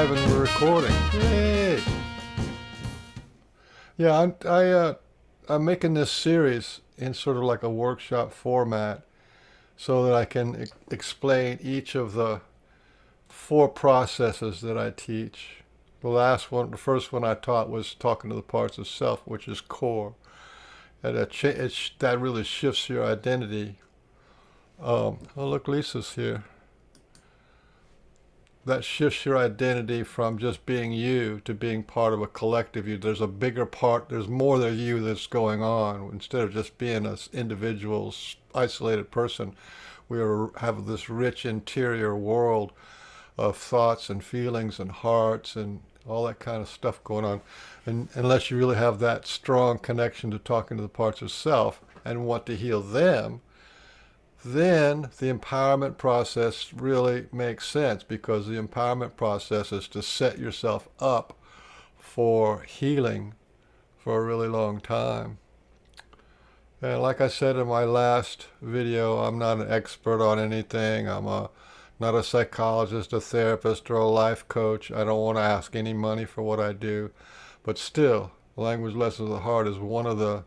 live and we're recording. Yay! Yeah, I'm making this series in sort of like a workshop format so that I can explain each of the four processes that I teach. The first one I taught was talking to the parts of self, which is core. And that really shifts your identity. Oh, look, Lisa's here. That shifts your identity from just being you to being part of a collective you. There's a bigger part, there's more than you that's going on. Instead of just being an individual, isolated person, have this rich interior world of thoughts and feelings and hearts and all that kind of stuff going on. And unless you really have that strong connection to talking to the parts of self and want to heal them, then the empowerment process really makes sense, because the empowerment process is to set yourself up for healing for a really long time. And like I said in my last video, I'm not an expert on anything. Not a psychologist, a therapist, or a life coach. I don't want to ask any money for what I do. But still, language lessons of the heart is one of the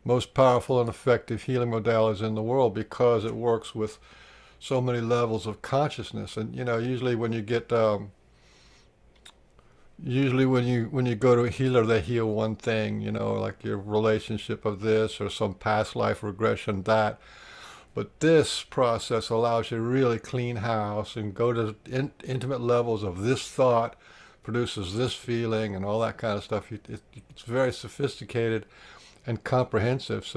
most powerful and effective healing modalities in the world, because it works with so many levels of consciousness. And usually when you get when you go to a healer, they heal one thing, like your relationship of this or some past life regression, that. But this process allows you to really clean house and go to intimate levels of this thought produces this feeling and all that kind of stuff. It's very sophisticated and comprehensive.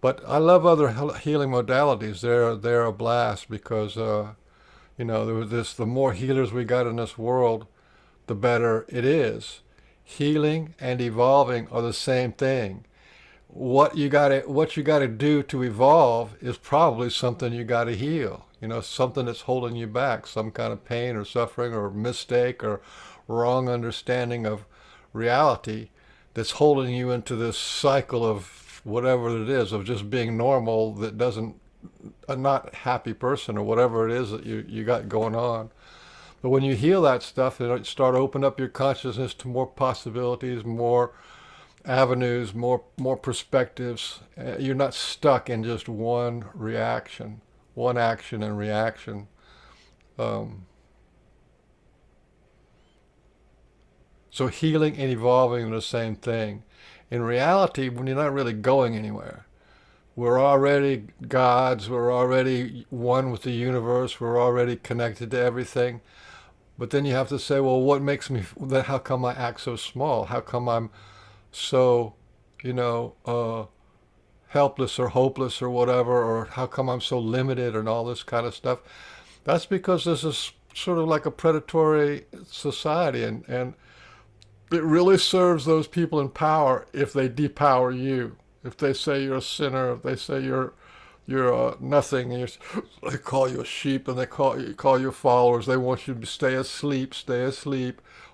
But I love other healing modalities. They're a blast, because the more healers we got in this world, the better it is. Healing and evolving are the same thing. What you got to do to evolve is probably something you got to heal. Something that's holding you back, some kind of pain or suffering or mistake or wrong understanding of reality, that's holding you into this cycle of whatever it is, of just being normal, that doesn't, a not happy person or whatever it is that you got going on. But when you heal that stuff and start opening up your consciousness to more possibilities, more avenues, more perspectives, you're not stuck in just one action and reaction. So healing and evolving are the same thing. In reality, when you're not really going anywhere, we're already gods, we're already one with the universe, we're already connected to everything. But then you have to say, well, what makes me, how come I act so small? How come I'm so, helpless or hopeless or whatever? Or how come I'm so limited and all this kind of stuff? That's because this is sort of like a predatory society, and it really serves those people in power if they depower you. If they say you're a sinner, if they say you're nothing, and they call you a sheep, and they call you followers. They want you to stay asleep,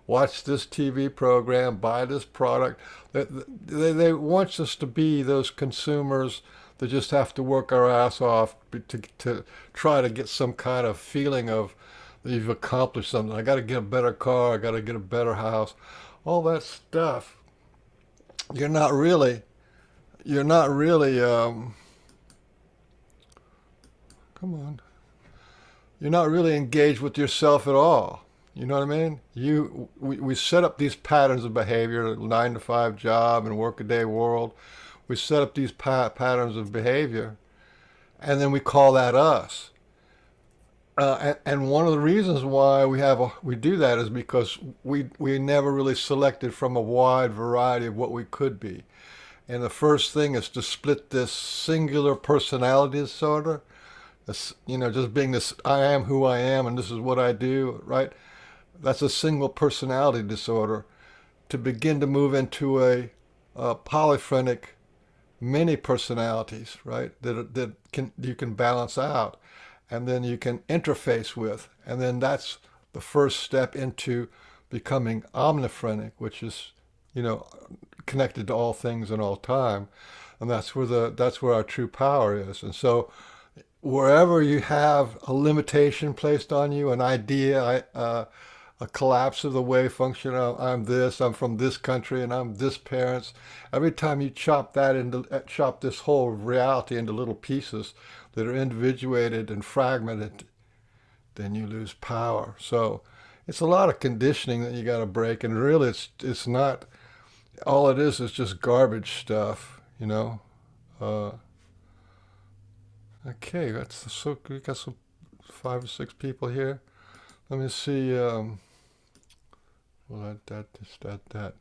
watch this TV program, buy this product. They want us to be those consumers that just have to work our ass off to try to get some kind of feeling of that you've accomplished something. I got to get a better car, I got to get a better house. All that stuff. You're not really, come on. You're not really engaged with yourself at all. You know what I mean? We set up these patterns of behavior, 9-to-5 job and work-a-day world. We set up these patterns of behavior, and then we call that us. And one of the reasons why we do that is because we never really selected from a wide variety of what we could be. And the first thing is to split this singular personality disorder. This, just being this, I am who I am and this is what I do, right? That's a single personality disorder. To begin to move into a polyphrenic many personalities, right? That you can balance out, and then you can interface with, and then that's the first step into becoming omniphrenic, which is, connected to all things and all time, and that's where our true power is. And so, wherever you have a limitation placed on you, an idea, a collapse of the way function. I'm this. I'm from this country, and I'm this parents. Every time you chop this whole reality into little pieces that are individuated and fragmented, then you lose power. So it's a lot of conditioning that you got to break, and really, it's not. All it is just garbage stuff, you know. Uh, okay, that's so we got some 5 or 6 people here. Let me see. Well, that.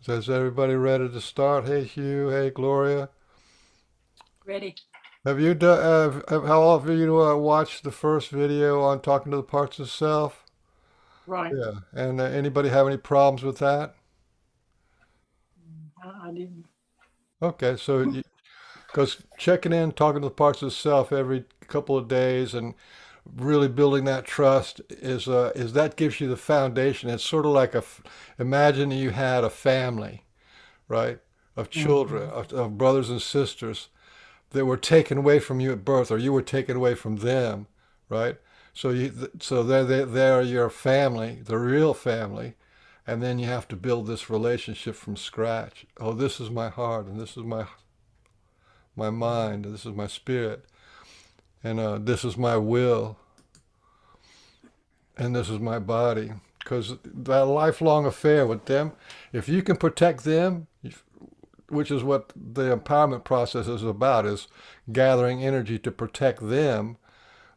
Is everybody ready to start? Hey, Hugh. Hey, Gloria. Ready. Have you done? How all of you watched the first video on talking to the parts of self? Right. Yeah. And anybody have any problems with that? I didn't. Okay, so because checking in, talking to the parts of self every couple of days, and really building that trust is that gives you the foundation. It's sort of like imagine you had a family, right, of children, Mhm. of brothers and sisters that were taken away from you at birth, or you were taken away from them, right? So they're your family, the real family, and then you have to build this relationship from scratch. Oh, this is my heart, and this is my mind, and this is my spirit, and this is my will, and this is my body. Because that lifelong affair with them, if you can protect them, which is what the empowerment process is about, is gathering energy to protect them,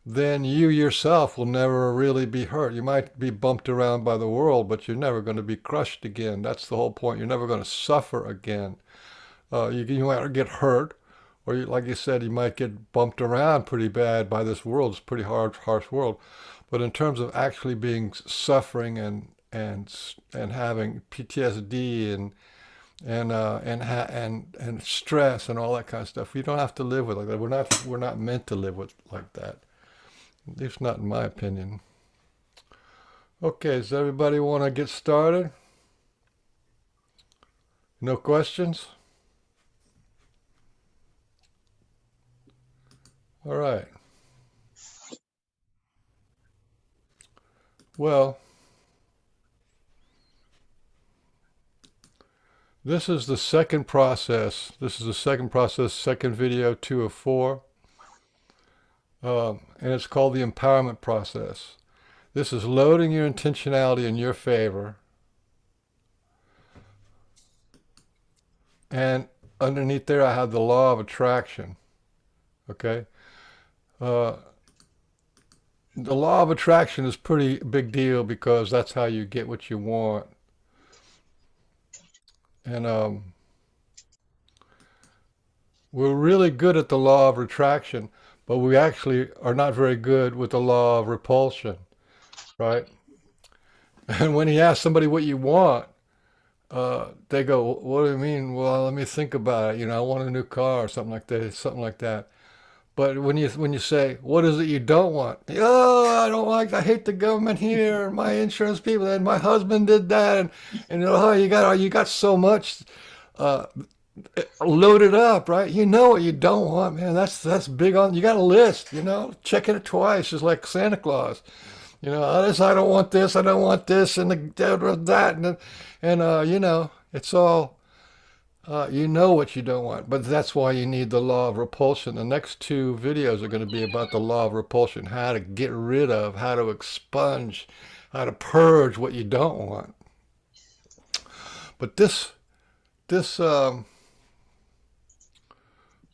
then you yourself will never really be hurt. You might be bumped around by the world, but you're never going to be crushed again. That's the whole point. You're never going to suffer again. You might get hurt, or like you said, you might get bumped around pretty bad by this world. It's a pretty hard, harsh world. But in terms of actually being suffering and having PTSD and stress and all that kind of stuff, we don't have to live with like that. We're not meant to live with like that. At least not in my opinion. Okay, does everybody want to get started? No questions? All right. Well, this is the second process. This is the second process, second video, 2 of 4. And it's called the empowerment process. This is loading your intentionality in your favor. And underneath there, I have the law of attraction. Okay? Uh, the law of attraction is pretty big deal because that's how you get what you want. And we're really good at the law of attraction, but we actually are not very good with the law of repulsion, right? And when you ask somebody what you want, they go, "What do you mean?" Well, let me think about it. I want a new car or something like that. Something like that. But when you say, "What is it you don't want?" Oh, I don't like. I hate the government here. My insurance people, and my husband did that, and oh, you got so much uh, loaded up, right? You know what you don't want, man. That's big on. You got a list, checking it twice is like Santa Claus. I don't want this, I don't want this, and that, and it's all, you know what you don't want. But that's why you need the law of repulsion. The next 2 videos are going to be about the law of repulsion, how to get rid of, how to expunge, how to purge what you don't want. But this,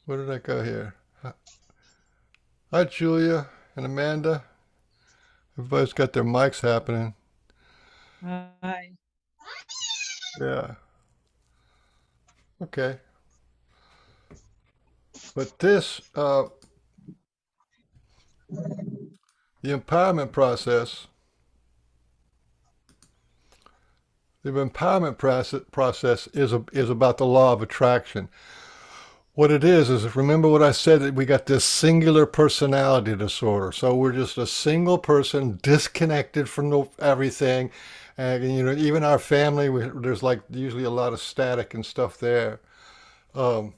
where did I go here? Hi, Julia and Amanda. Everybody's got their mics happening. Hi. Yeah. Okay. But the empowerment process, the empowerment process is about the law of attraction. What it is remember what I said that we got this singular personality disorder. So we're just a single person disconnected from everything. And even our family, there's like usually a lot of static and stuff there. Um,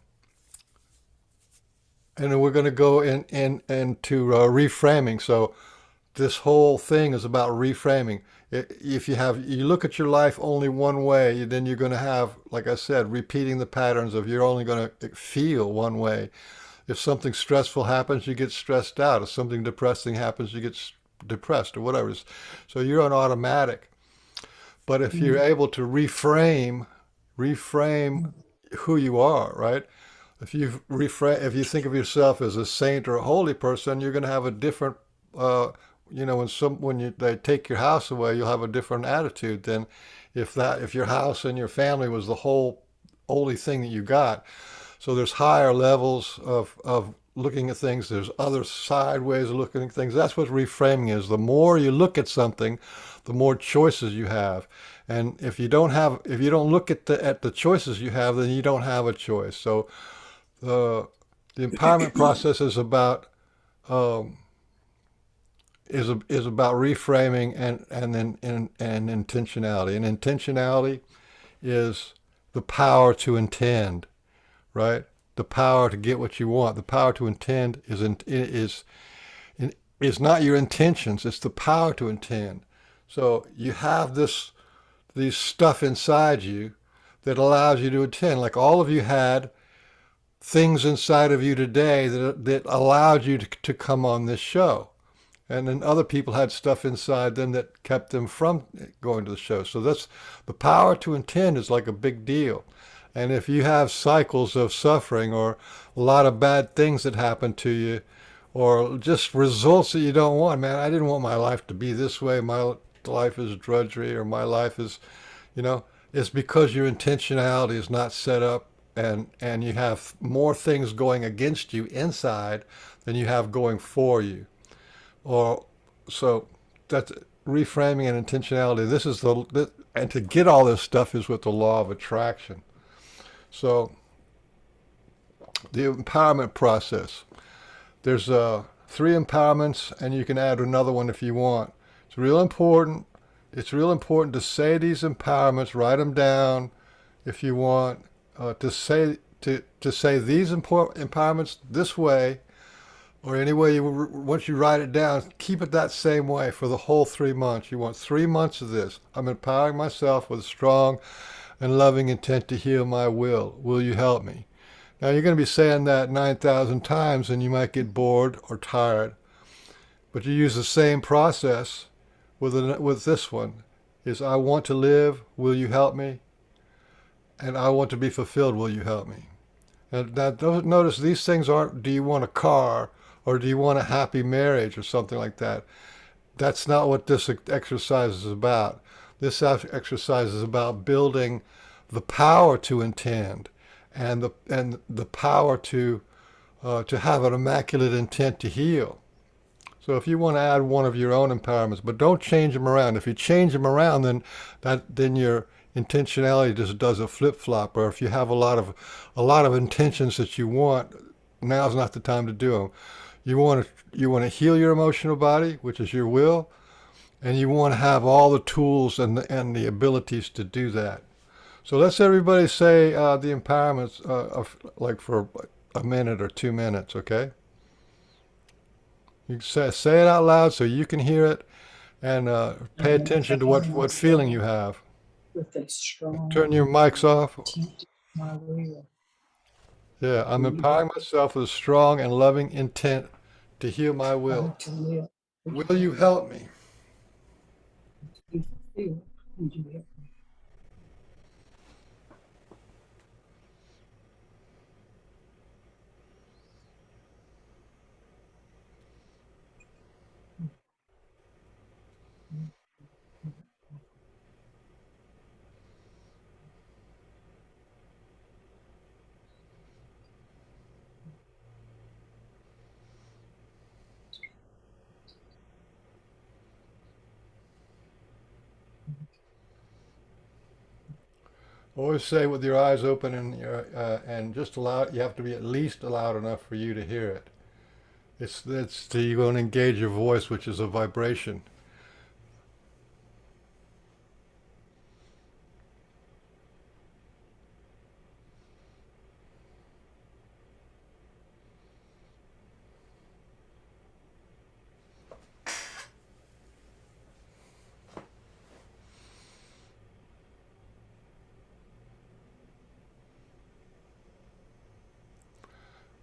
and then we're going to go into reframing. So this whole thing is about reframing. If you look at your life only one way, then you're going to have, like I said, repeating the patterns of you're only going to feel one way. If something stressful happens, you get stressed out. If something depressing happens, you get depressed or whatever. So you're on automatic. But if you're Mm. able to reframe Mm. who you are, right? If you think of yourself as a saint or a holy person, you're going to have a different, uh, they take your house away, you'll have a different attitude than if your house and your family was the whole only thing that you got. So there's higher levels of looking at things. There's other side ways of looking at things. That's what reframing is. The more you look at something, the more choices you have. And if you don't look at the choices you have, then you don't have a choice. So the the empowerment process is about um, is about reframing and intentionality. And intentionality is the power to intend, right? The power to get what you want. The power to intend is not your intentions. It's the power to intend. So you have these stuff inside you that allows you to intend. Like all of you had things inside of you today that allowed you to come on this show. And then other people had stuff inside them that kept them from going to the show. So that's the power to intend is like a big deal. And if you have cycles of suffering or a lot of bad things that happen to you, or just results that you don't want, man, I didn't want my life to be this way. My life is drudgery, or my life is, you know, it's because your intentionality is not set up, and you have more things going against you inside than you have going for you. Or so that's reframing and intentionality. And to get all this stuff is with the law of attraction. So the empowerment process. There's three empowerments, and you can add another one if you want. It's real important. It's real important to say these empowerments. Write them down if you want. To say these empowerments this way, or any way once you write it down, keep it that same way for the whole 3 months. You want 3 months of this. I'm empowering myself with a strong and loving intent to heal my will. Will you help me? Now you're going to be saying that 9,000 times, and you might get bored or tired. But you use the same process with this one. Is I want to live. Will you help me? And I want to be fulfilled. Will you help me? And now notice these things aren't, do you want a car or do you want a happy marriage or something like that? That's not what this exercise is about. This exercise is about building the power to intend and the power to have an immaculate intent to heal. So if you want to add one of your own empowerments, but don't change them around. If you change them around, then your intentionality just does a flip flop. Or if you have a lot of intentions that you want, now's not the time to do them. You want to heal your emotional body, which is your will, and you want to have all the tools and the abilities to do that. So let's everybody say the empowerments like for a minute or 2 minutes, okay? You can say it out loud so you can hear it, and pay I'm attention to what empowering what feeling myself you have. with a Turn strong your mics off. intent, my will. Yeah, I'm Will you help empowering myself with a strong and loving intent to heal my me will. to live? Would you Will help you help me? me to be fulfilled? Would you help me? Always say with your eyes open and just allow. You have to be at least loud enough for you to hear it. You're going to engage your voice, which is a vibration.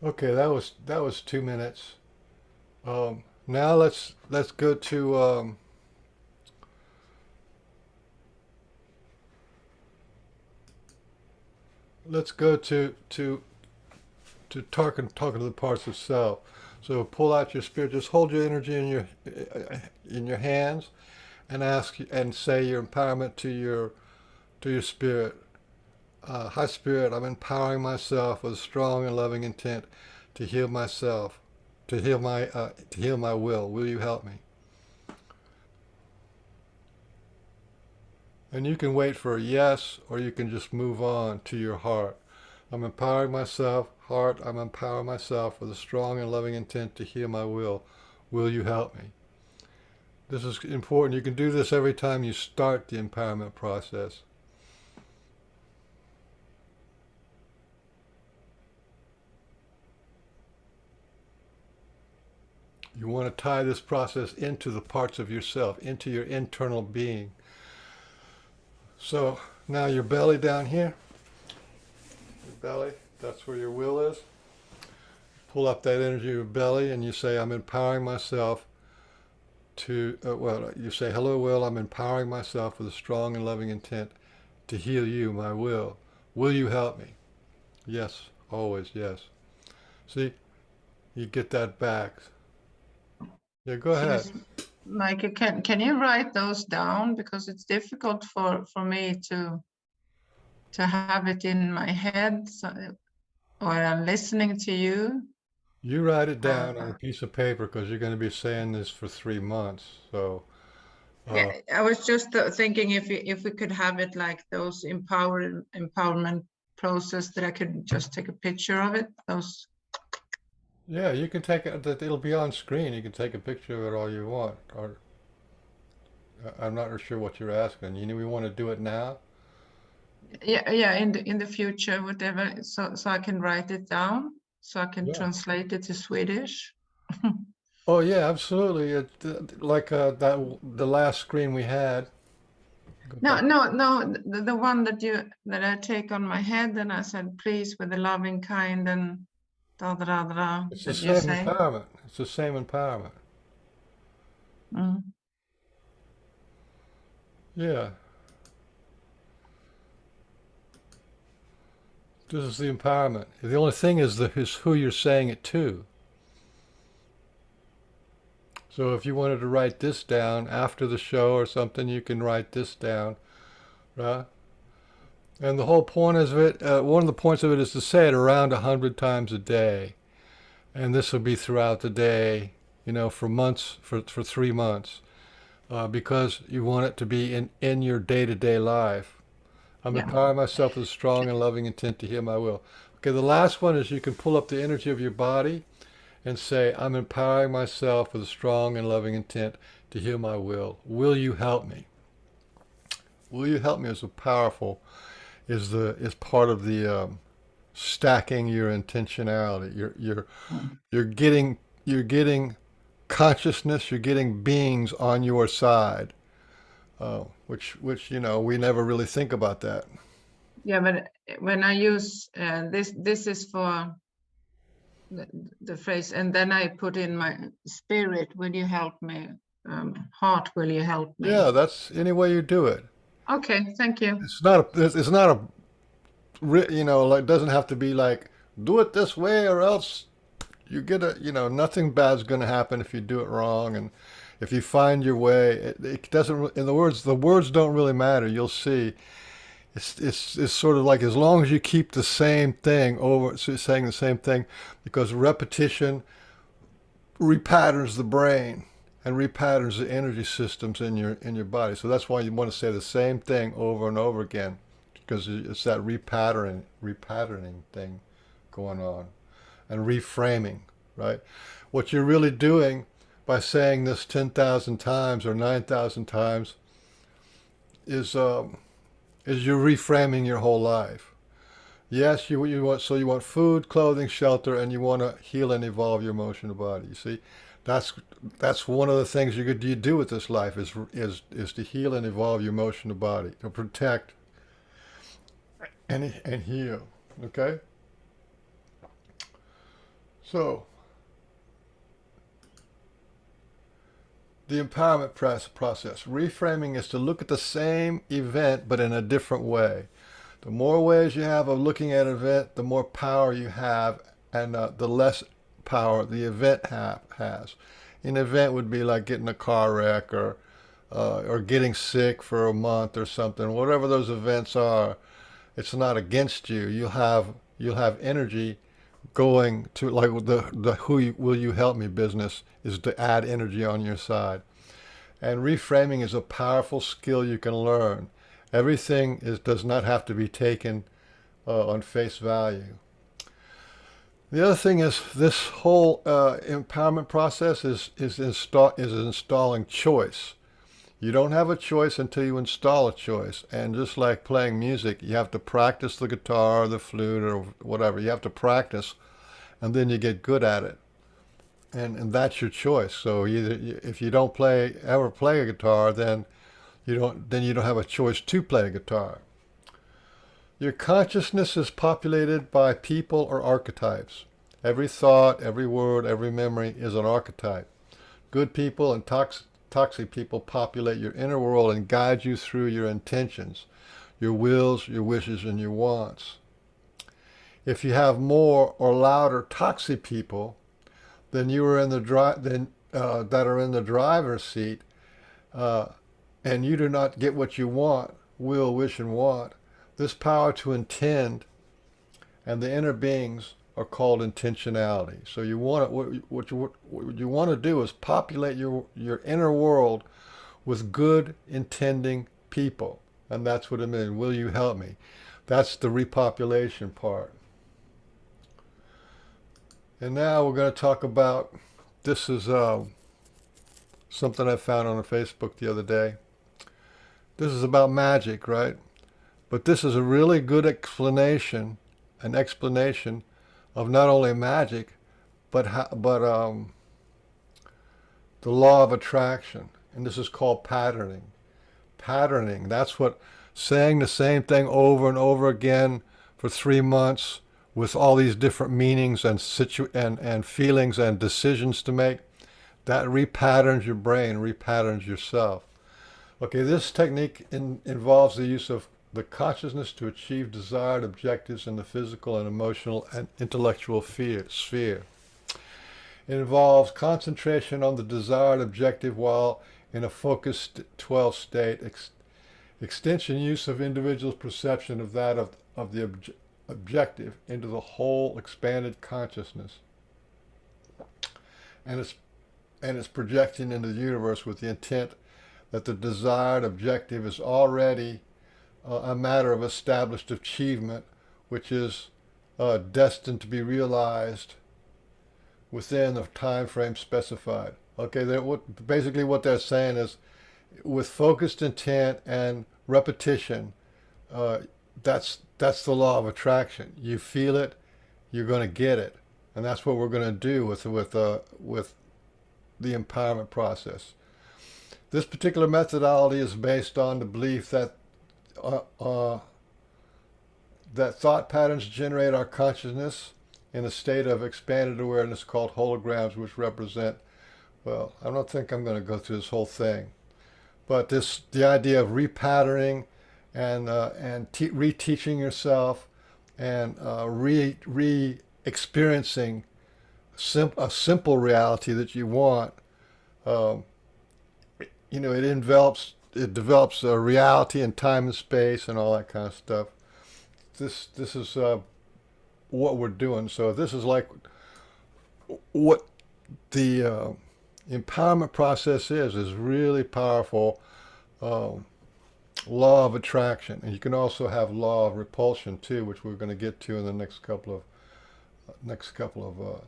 Okay, that was 2 minutes. Now let's go to let's go to talking to the parts of self. So pull out your spirit. Just hold your energy in your hands and ask and say your empowerment to your spirit. High spirit, I'm empowering myself with a strong and loving intent to heal myself, to heal my will. Will you help me? And you can wait for a yes, or you can just move on to your heart. I'm empowering myself, heart, I'm empowering myself with a strong and loving intent to heal my will. Will you help me? This is important. You can do this every time you start the empowerment process. You want to tie this process into the parts of yourself, into your internal being. So now your belly down here, your belly, that's where your will is. Pull up that energy of your belly and you say, I'm empowering myself well, you say, hello, will, I'm empowering myself with a strong and loving intent to heal you, my will. Will you help me? Yes, always, yes. See, you get that back. Yeah, go ahead. Yes, Michael, can you write those down? Because it's difficult for me to have it in my head, so, or I'm listening to you. You write it Uh, down on a piece of paper because you're going to be saying this for 3 months. So, yeah, uh, I was just thinking if we could have it like those empowerment process that I could just take a picture of it. Those. yeah, you can take it, it'll be on screen. You can take a picture of it all you want. Or I'm not sure what you're asking. You know, we want to do it now? Yeah, in the future, whatever, so I can write it down, so I can Yeah. translate it to Swedish. Oh yeah, absolutely. Like the last screen we had. Go No, back. no, the one that I take on my head, and I said, please, with a loving kind, and da da da da It's the that you same say. empowerment. It's the same empowerment. Mm. Yeah. This is the empowerment. The only thing is who you're saying it to. So if you wanted to write this down after the show or something, you can write this down, right? And the whole point of it, one of the points of it is to say it around 100 times a day. And this will be throughout the day, for months, for 3 months, because you want it to be in your day-to-day life. I'm Yeah. empowering myself with a strong and loving intent to heal my will. Okay, the last one is you can pull up the energy of your body and say, I'm empowering myself with a strong and loving intent to heal my will. Will you help me? Will you help me is a powerful, is part of the stacking your intentionality. Mm. You're getting consciousness. You're getting beings on your side, which we never really think about that. Yeah, but when I use this is for the, the phrase, and then I put in my spirit, will you help me? Heart, will you help me? Yeah, that's any way you do it. Okay, thank you. It's not a like, it doesn't have to be like do it this way or else you get nothing bad's going to happen if you do it wrong. And if you find your way, it doesn't, in the words don't really matter. You'll see. It's sort of like as long as you keep the same thing over, saying the same thing, because repetition repatterns the brain and repatterns the energy systems in your body. So that's why you want to say the same thing over and over again, because it's that repatterning thing going on, and reframing, right? What you're really doing by saying this 10,000 times or 9,000 times is you're reframing your whole life. Yes, you want food, clothing, shelter, and you want to heal and evolve your emotional body. You see, that's that's one of the things you do with this life is to heal and evolve your emotional body, to protect and heal. Okay. So the empowerment process. Reframing is to look at the same event but in a different way. The more ways you have of looking at an event, the more power you have, and the less power the event has. An event would be like getting a car wreck or getting sick for a month or something. Whatever those events are, it's not against you. You'll have energy going to, like, the will you help me business is to add energy on your side. And reframing is a powerful skill you can learn. Everything does not have to be taken on face value. The other thing is this whole empowerment process is installing choice. You don't have a choice until you install a choice. And just like playing music, you have to practice the guitar, the flute, or whatever. You have to practice, and then you get good at it. And that's your choice. So if you don't ever play a guitar, then you don't have a choice to play a guitar. Your consciousness is populated by people or archetypes. Every thought, every word, every memory is an archetype. Good people and toxic people populate your inner world and guide you through your intentions, your wills, your wishes, and your wants. If you have more or louder toxic people, then you are in the that are in the driver's seat, and you do not get what you want, will, wish, and want. This power to intend and the inner beings are called intentionality. So you want what you want to do is populate your inner world with good intending people, and that's what it means. Will you help me? That's the repopulation part. And now we're going to talk about, this is something I found on Facebook the other day. This is about magic, right? But this is a really good explanation of not only magic, but the law of attraction. And this is called patterning. Patterning, that's what saying the same thing over and over again for 3 months with all these different meanings and feelings and decisions to make, that repatterns your brain, repatterns yourself. Okay, this technique involves the use of the consciousness to achieve desired objectives in the physical and emotional and intellectual sphere. It involves concentration on the desired objective while in a focused 12 state, extension use of individual's perception of that of the objective into the whole expanded consciousness, and it's projecting into the universe with the intent that the desired objective is already a matter of established achievement, which is destined to be realized within the time frame specified. Okay, basically what they're saying is, with focused intent and repetition, that's the law of attraction. You feel it, you're going to get it, and that's what we're going to do with the empowerment process. This particular methodology is based on the belief that thought patterns generate our consciousness in a state of expanded awareness called holograms, which represent, well, I don't think I'm going to go through this whole thing, but the idea of repatterning and reteaching yourself and re-experiencing a simple reality that you want. It develops a reality in time and space and all that kind of stuff. This is what we're doing. So this is like what the empowerment process is really powerful. Law of attraction, and you can also have law of repulsion too, which we're going to get to in the next couple of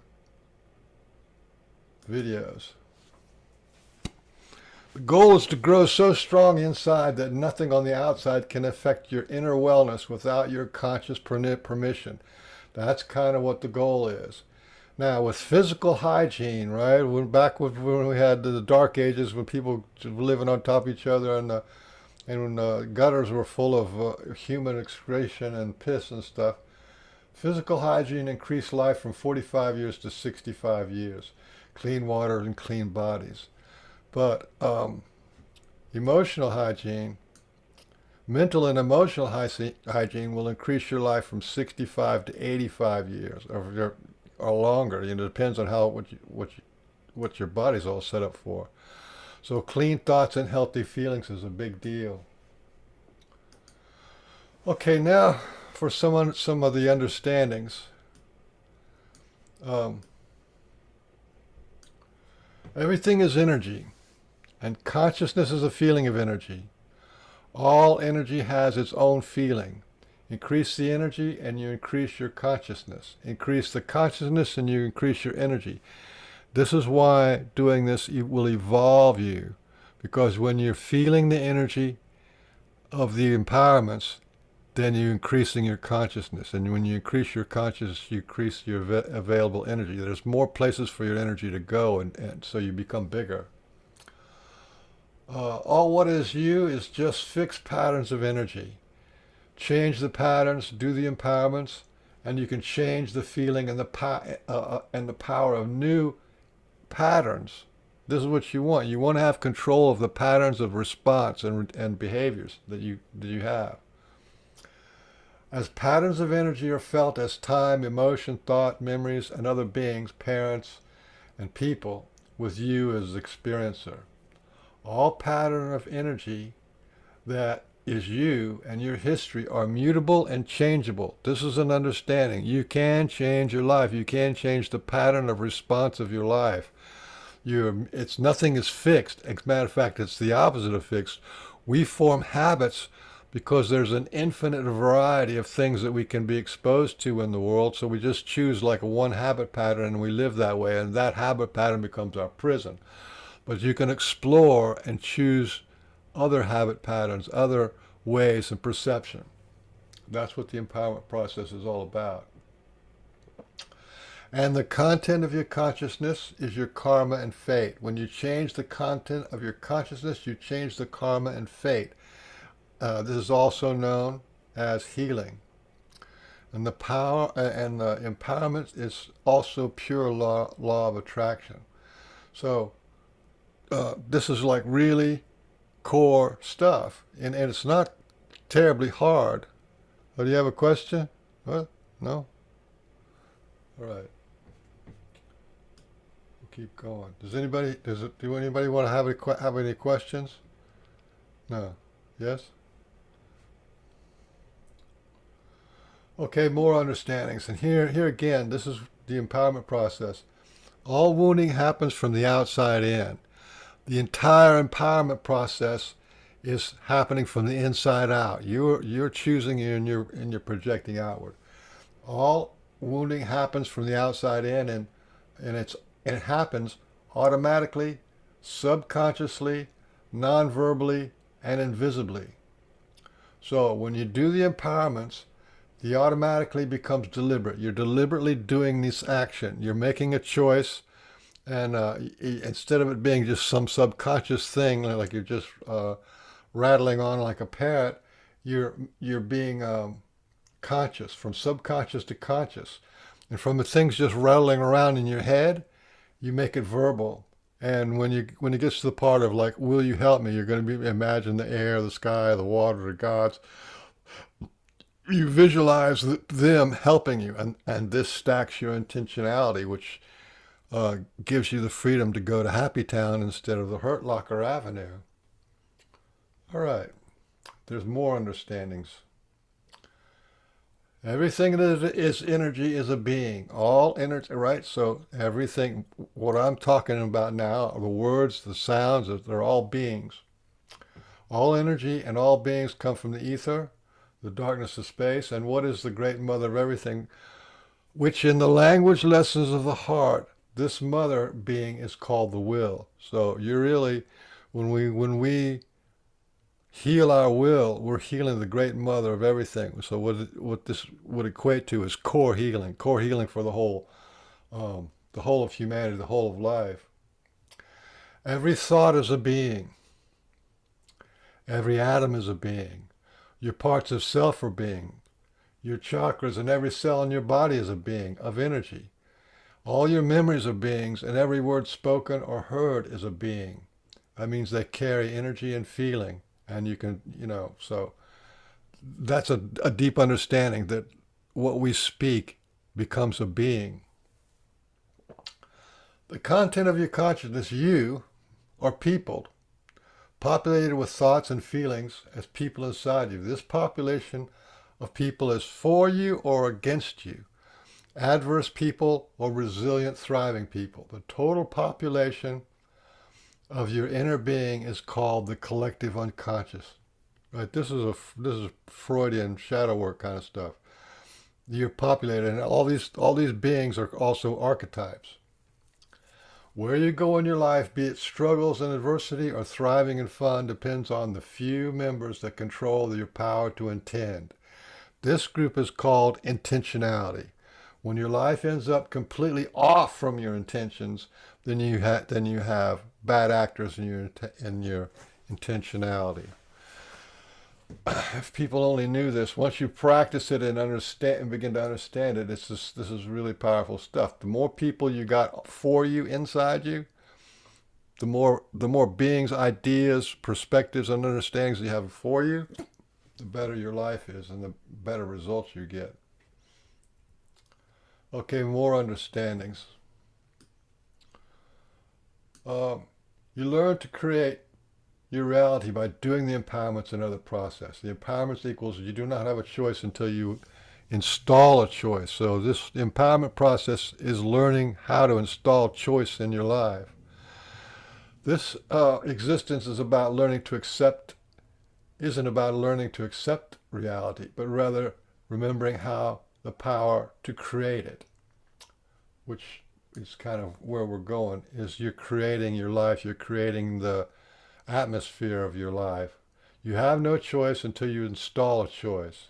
videos. The goal is to grow so strong inside that nothing on the outside can affect your inner wellness without your conscious permission. That's kind of what the goal is. Now, with physical hygiene, right? Back when we had the dark ages, when people were living on top of each other, and when gutters were full of human excretion and piss and stuff, Physical hygiene increased life from 45 years to 65 years. Clean water and clean bodies. But emotional hygiene, mental and emotional hygiene will increase your life from 65 to 85 years or longer. You know, it depends on what your body's all set up for. So clean thoughts and healthy feelings is a big deal. Okay, now for some of the understandings. Um, Everything is energy, and consciousness is a feeling of energy. All energy has its own feeling. Increase the energy and you increase your consciousness. Increase the consciousness and you increase your energy. This is why doing this will evolve you, because when you're feeling the energy of the empowerments, then you're increasing your consciousness. And when you increase your consciousness, you increase your available energy. There's more places for your energy to go, and so you become bigger. All what is you is just fixed patterns of energy. Change the patterns, do the empowerments, and you can change the feeling and the power of new patterns. This is what you want. You want to have control of the patterns of response and behaviors that you have. As patterns of energy are felt as time, emotion, thought, memories, and other beings, parents, and people, with you as the experiencer. All pattern of energy that is you and your history are mutable and changeable. This is an understanding. You can change your life. You can change the pattern of response of your life. Nothing is fixed. As a matter of fact, it's the opposite of fixed. We form habits because there's an infinite variety of things that we can be exposed to in the world. So we just choose like one habit pattern and we live that way, and that habit pattern becomes our prison. But you can explore and choose other habit patterns, other ways and perception. That's what the empowerment process is all about. And the content of your consciousness is your karma and fate. When you change the content of your consciousness, you change the karma and fate. This is also known as healing. And the power and the empowerment is also pure law of attraction. So this is like really core stuff, and it's not terribly hard. Oh, do you have a question? What? No? All right. We'll keep going. Do anybody want to have any questions? No. Yes? Okay, more understandings. And here again, this is the empowerment process. All wounding happens from the outside in. The entire empowerment process is happening from the inside out. You're choosing and you're projecting outward. All wounding happens from the outside in, and it happens automatically, subconsciously, non-verbally, and invisibly. So when you do the empowerments, the automatically becomes deliberate. You're deliberately doing this action. You're making a choice, and instead of it being just some subconscious thing, like you're just rattling on like a parrot, you're being conscious, from subconscious to conscious. And from the things just rattling around in your head, you make it verbal. And when it gets to the part of like, will you help me? You're going to imagine the air, the sky, the water, the gods. You visualize them helping you, and this stacks your intentionality, which gives you the freedom to go to Happy Town instead of the Hurt Locker Avenue. All right, there's more understandings. Everything that is energy is a being. All energy, right? So everything, what I'm talking about now, the words, the sounds, they're all beings. All energy and all beings come from the ether, the darkness of space, and what is the great mother of everything, which in the language lessons of the heart, this mother being is called the will. So you're really, when we heal our will, we're healing the great mother of everything. So what this would equate to is core healing for the whole of humanity, the whole of life. Every thought is a being. Every atom is a being. Your parts of self are being. Your chakras and every cell in your body is a being of energy. All your memories are beings, and every word spoken or heard is a being. That means they carry energy and feeling, and you can, so that's a deep understanding that what we speak becomes a being. The content of your consciousness, you, are peopled, populated with thoughts and feelings as people inside you. This population of people is for you or against you, adverse people or resilient, thriving people. The total population of your inner being is called the collective unconscious. Right? This is Freudian shadow work kind of stuff. You're populated, and all these beings are also archetypes. Where you go in your life, be it struggles and adversity or thriving and fun, depends on the few members that control your power to intend. This group is called intentionality. When your life ends up completely off from your intentions, then you have bad actors in your intentionality. If people only knew this, once you practice it and understand and begin to understand it, this is really powerful stuff. The more people you got for you inside you, the more beings, ideas, perspectives, and understandings you have for you, the better your life is and the better results you get. Okay, more understandings. You learn to create your reality by doing the empowerments and other process. The empowerments equals you do not have a choice until you install a choice. So this empowerment process is learning how to install choice in your life. This existence is about learning to accept, isn't about learning to accept reality, but rather remembering how the power to create it, which is kind of where we're going, is you're creating your life, you're creating the atmosphere of your life. You have no choice until you install a choice.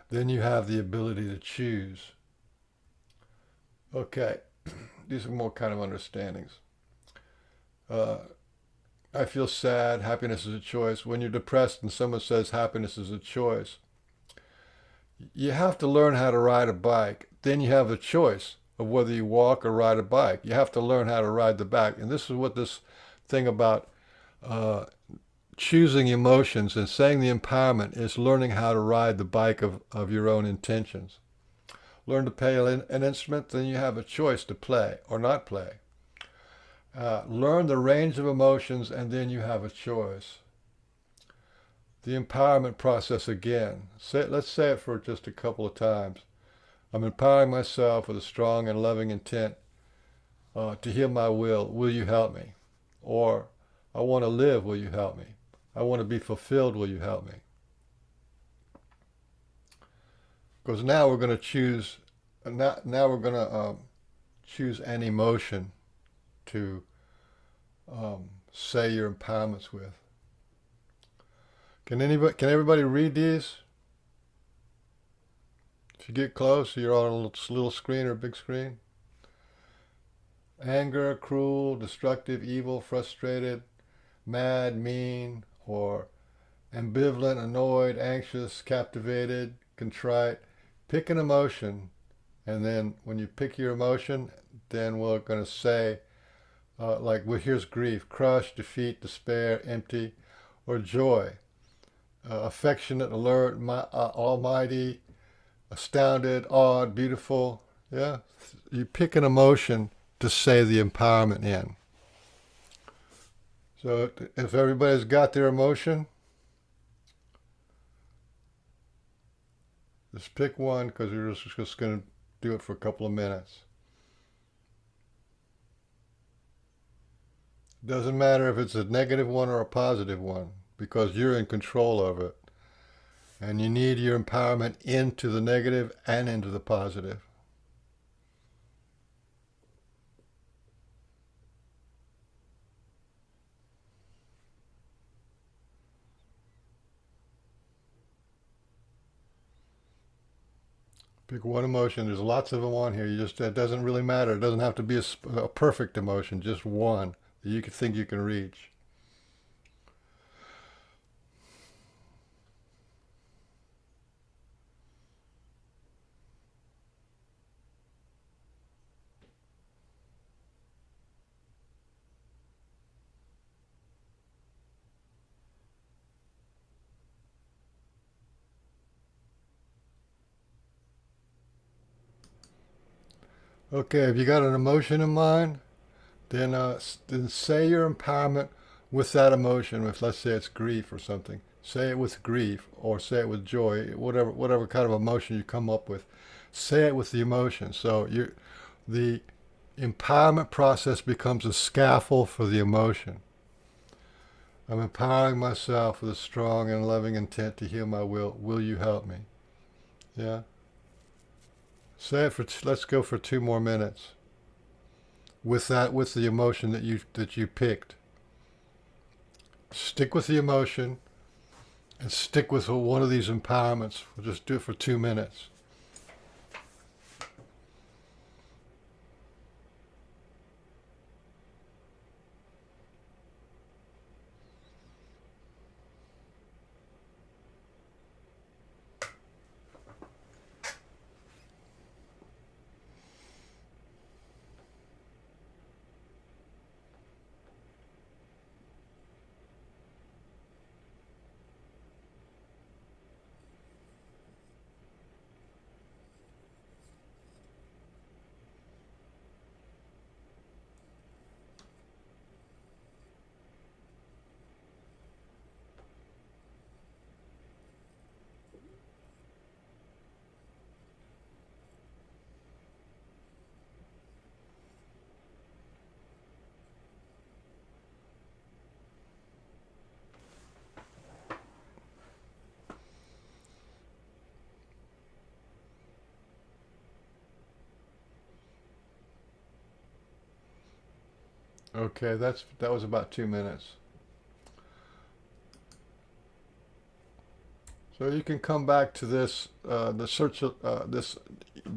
Then you have the ability to choose. Okay, these are more kind of understandings. I feel sad, happiness is a choice. When you're depressed and someone says happiness is a choice, you have to learn how to ride a bike. Then you have a choice of whether you walk or ride a bike. You have to learn how to ride the bike. And this is what this thing about choosing emotions and saying the empowerment is learning how to ride the bike of your own intentions. Learn to play an instrument, then you have a choice to play or not play. Learn the range of emotions, and then you have a choice. The empowerment process again. Let's say it for just a couple of times. I'm empowering myself with a strong and loving intent to heal my will. Will you help me? Or I want to live. Will you help me? I want to be fulfilled. Will you help me? Because now we're going to choose. Now we're going to choose an emotion to say your empowerments with. Can everybody read these? If you get close, you're on a little screen or a big screen. Anger, cruel, destructive, evil, frustrated, mad, mean, or ambivalent, annoyed, anxious, captivated, contrite. Pick an emotion, and then when you pick your emotion, then we're going to say, here's grief: crush, defeat, despair, empty, or joy. Affectionate, alert, almighty, astounded, awed, beautiful. Yeah, you pick an emotion to say the empowerment in. So if everybody's got their emotion, just pick one, because we're just going to do it for a couple of minutes. Doesn't matter if it's a negative one or a positive one, because you're in control of it. And you need your empowerment into the negative and into the positive. Pick one emotion. There's lots of them on here. It doesn't really matter. It doesn't have to be a perfect emotion, just one that you can think you can reach. Okay, if you got an emotion in mind, then say your empowerment with that emotion. If let's say it's grief or something, say it with grief or say it with joy, whatever kind of emotion you come up with. Say it with the emotion. So the empowerment process becomes a scaffold for the emotion. I'm empowering myself with a strong and loving intent to heal my will. Will you help me? Yeah. Say it for. Let's go for 2 more minutes with the emotion that you picked. Stick with the emotion and stick with one of these empowerments. We'll just do it for 2 minutes. Okay, that was about 2 minutes. So you can come back to this, the search of this.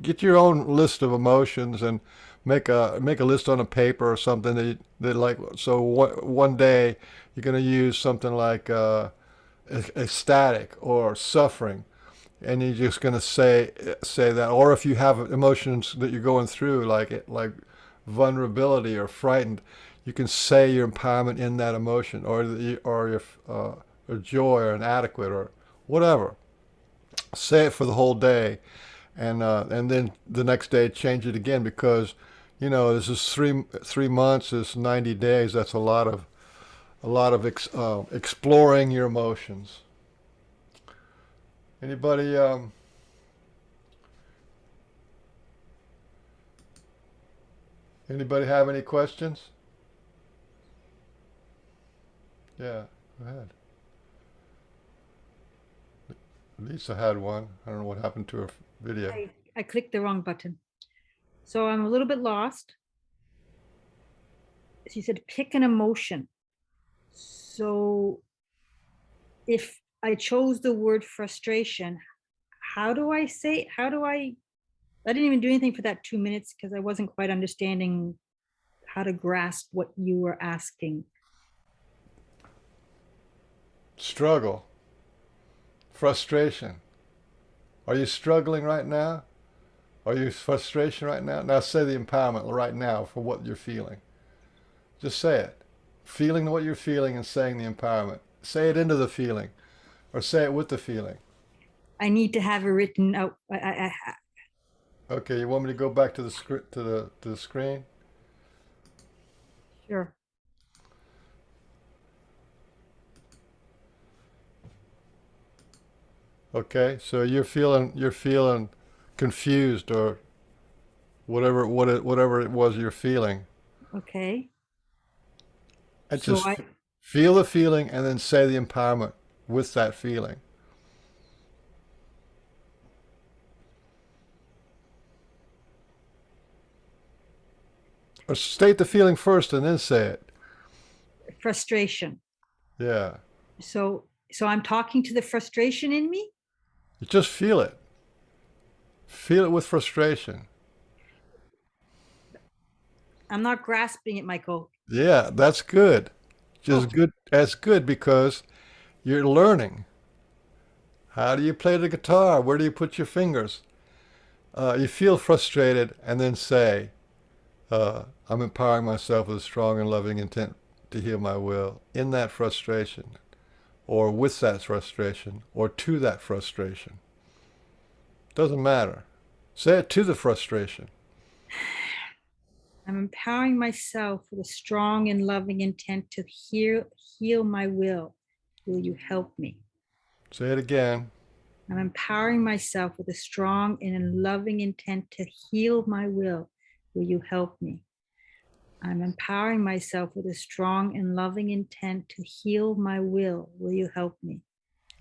Get your own list of emotions and make a list on a paper or something that like. So one day you're going to use something like ecstatic or suffering, and you're just going to say that. Or if you have emotions that you're going through, like vulnerability or frightened, you can say your empowerment in that emotion, or your or joy or inadequate or whatever. Say it for the whole day, and then the next day change it again because this is three months is 90 days. That's a lot of exploring your emotions. Anybody anybody have any questions? Yeah, go ahead. Lisa had one. I don't know what happened to her video. I clicked the wrong button. So I'm a little bit lost. She said, pick an emotion. So if I chose the word frustration, I didn't even do anything for that 2 minutes because I wasn't quite understanding how to grasp what you were asking. Struggle, frustration. Are you struggling right now? Are you frustration right now? Now say the empowerment right now for what you're feeling. Just say it. Feeling what you're feeling and saying the empowerment. Say it into the feeling or say it with the feeling. I need to have it written out. Okay, you want me to go back to the script to the screen? Sure. Okay, so you're feeling confused or whatever it was you're feeling. Okay. And So just feel the feeling and then say the empowerment with that feeling. Or state the feeling first and then say it. frustration. Yeah. So I'm talking to the frustration in me. You just feel it. Feel it with frustration. I'm not grasping it, Michael. Yeah, that's good. Oh, Just good. That's good because you're learning. How do you play the guitar? Where do you put your fingers? You feel frustrated and then say, I'm empowering myself with a strong and loving intent to heal my will in that frustration, or with that frustration, or to that frustration. Doesn't matter. Say it to the frustration. I'm empowering myself with a strong and loving intent to heal my will. Will you help me? Say it again. I'm empowering myself with a strong and loving intent to heal my will. Will you help me? I'm empowering myself with a strong and loving intent to heal my will. Will you help me?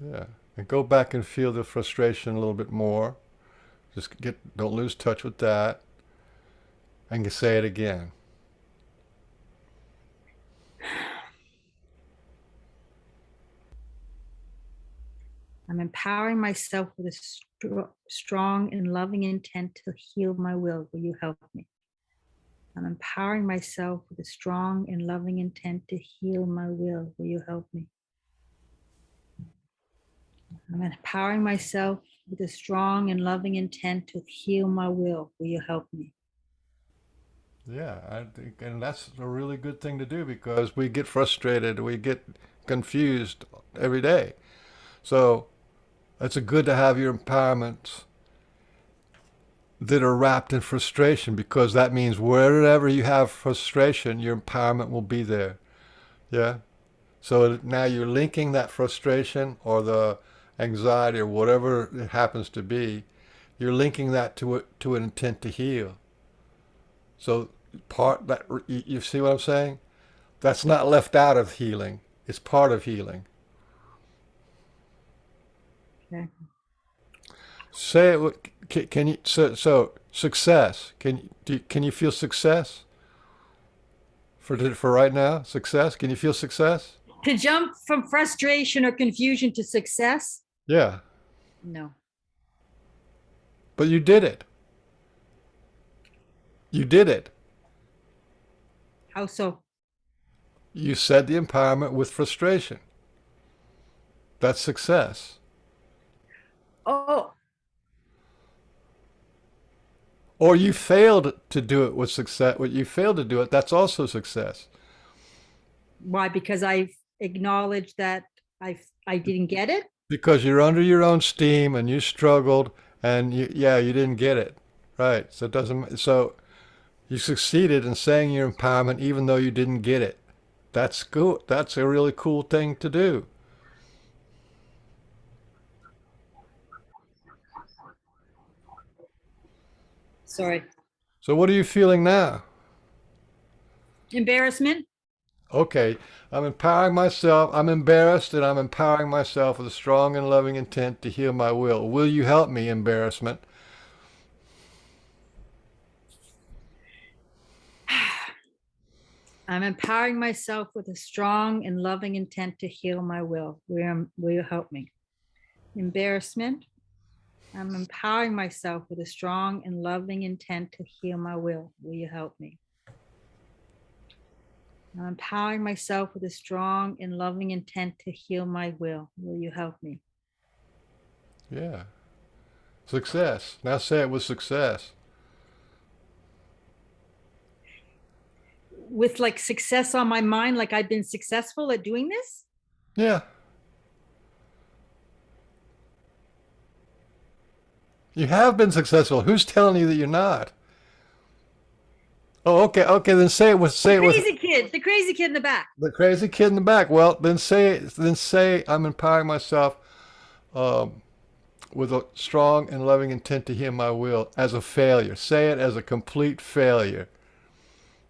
Yeah. And go back and feel the frustration a little bit more. Don't lose touch with that. And say it again. I'm empowering myself with a strong and loving intent to heal my will. Will you help me? I'm empowering myself with a strong and loving intent to heal my will. Will you help me? I'm empowering myself with a strong and loving intent to heal my will. Will you help me? Yeah, I think, and that's a really good thing to do because we get frustrated, we get confused every day. So it's good to have your empowerments that are wrapped in frustration because that means wherever you have frustration, your empowerment will be there. Yeah. So now you're linking that frustration or the anxiety or whatever it happens to be, you're linking that to an intent to heal. So part that you see what I'm saying? That's not left out of healing. It's part of healing. Okay. Say it. Can you? So success. Can you feel success for right now? Success. Can you feel success? To jump from frustration or confusion to success? Yeah. No. But you did it. You did it. How so? You said the empowerment with frustration. That's success. Oh, Or you failed to do it with success. What you failed to do it, that's also success. why? Because I've acknowledged that I didn't get it. Because you're under your own steam and you struggled and you didn't get it. Right. So it doesn't, so you succeeded in saying your empowerment even though you didn't get it. That's cool. That's a really cool thing to do. Sorry. So what are you feeling now? Embarrassment. Okay, I'm empowering myself. I'm embarrassed and I'm empowering myself with a strong and loving intent to heal my will. Will you help me, embarrassment? I'm empowering myself with a strong and loving intent to heal my will. Will you help me? Embarrassment. I'm empowering myself with a strong and loving intent to heal my will. Will you help me? I'm empowering myself with a strong and loving intent to heal my will. Will you help me? Yeah. Success. Now say it with success. With like success on my mind, like I've been successful at doing this? Yeah. You have been successful. Who's telling you that you're not? Oh, okay, okay. Then say it with The crazy kid in the back. the crazy kid in the back. Well, then say I'm empowering myself um, with a strong and loving intent to heal my will as a failure. Say it as a complete failure.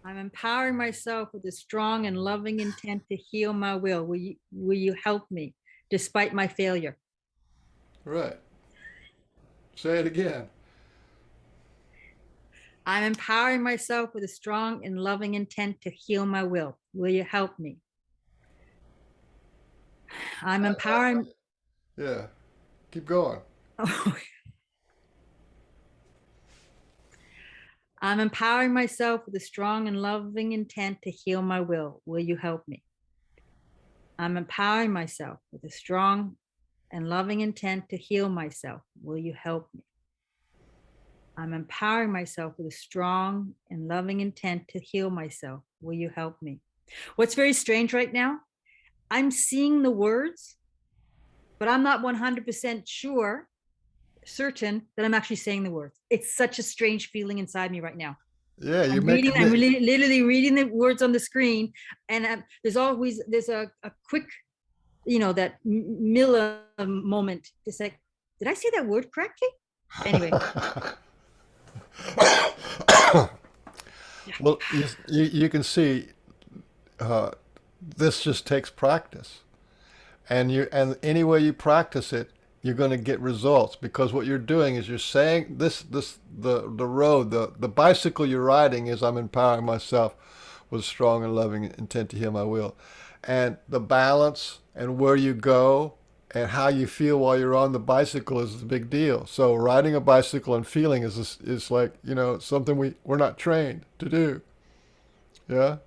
I'm empowering myself with a strong and loving intent to heal my will. Will you help me despite my failure? Right. Say it again. I'm empowering myself with a strong and loving intent to heal my will. Will you help me? I'm empowering. Yeah. Keep going. I'm empowering myself with a strong and loving intent to heal my will. Will you help me? I'm empowering myself with a strong and loving intent to heal myself. Will you help me? I'm empowering myself with a strong and loving intent to heal myself. Will you help me? What's very strange right now, I'm seeing the words, but I'm not 100% certain that I'm actually saying the words. It's such a strange feeling inside me right now. Yeah, you're I'm reading, making I'm it. really, literally reading the words on the screen. And there's a quick, that milli moment. It's like, did I say that word correctly? Anyway. Well, you can see uh, this just takes practice, and any way you practice it, you're going to get results because what you're doing is you're saying the road the bicycle you're riding is I'm empowering myself with strong and loving intent to heal my will, and the balance and where you go and how you feel while you're on the bicycle is the big deal. So riding a bicycle and feeling is like something we're not trained to do. Yeah.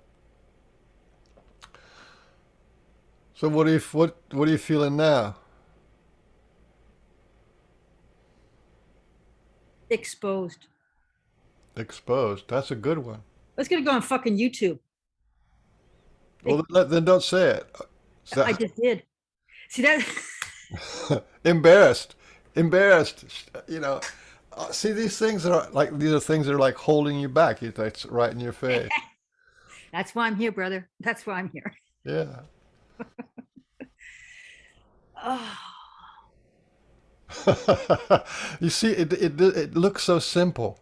So what are you feeling now? Exposed. Exposed. That's a good one. Let's gonna go on fucking YouTube. Well, then don't say it. I just did. See that? Embarrassed, embarrassed. You know, see these things these are things that are like holding you back. It's right in your face. That's why I'm here, brother. That's why I'm here. Yeah. Oh, You see, it looks so simple.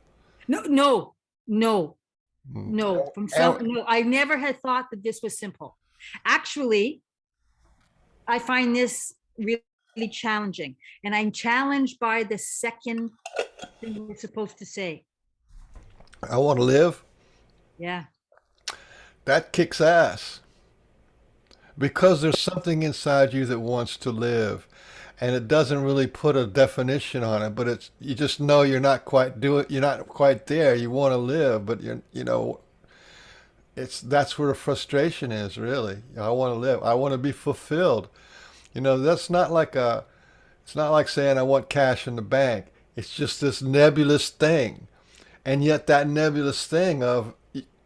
no, no, no, Mm. no. From And, some, no, I never had thought that this was simple. Actually, I find this really challenging. And I'm challenged by the second thing we're supposed to say. I want to live. Yeah. That kicks ass because there's something inside you that wants to live, and it doesn't really put a definition on it, but it's you just know you're not quite there. You want to live, but that's where the frustration is really. I want to live. I want to be fulfilled. That's not like it's not like saying I want cash in the bank. It's just this nebulous thing. And yet that nebulous thing of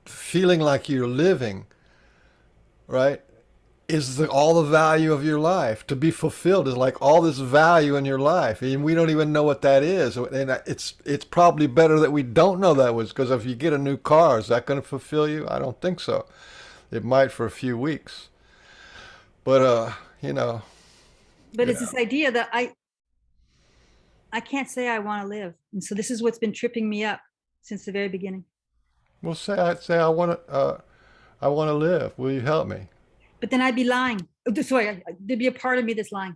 feeling like you're living, right, is all the value of your life. To be fulfilled is like all this value in your life, and we don't even know what that is. And it's probably better that we don't know that was because if you get a new car, is that going to fulfill you? I don't think so. It might for a few weeks, but But it's yeah. this idea that I can't say I want to live. And so this is what's been tripping me up since the very beginning. Well, say I want to live. Will you help me? But then I'd be lying. Oh, sorry, there'd be a part of me that's lying.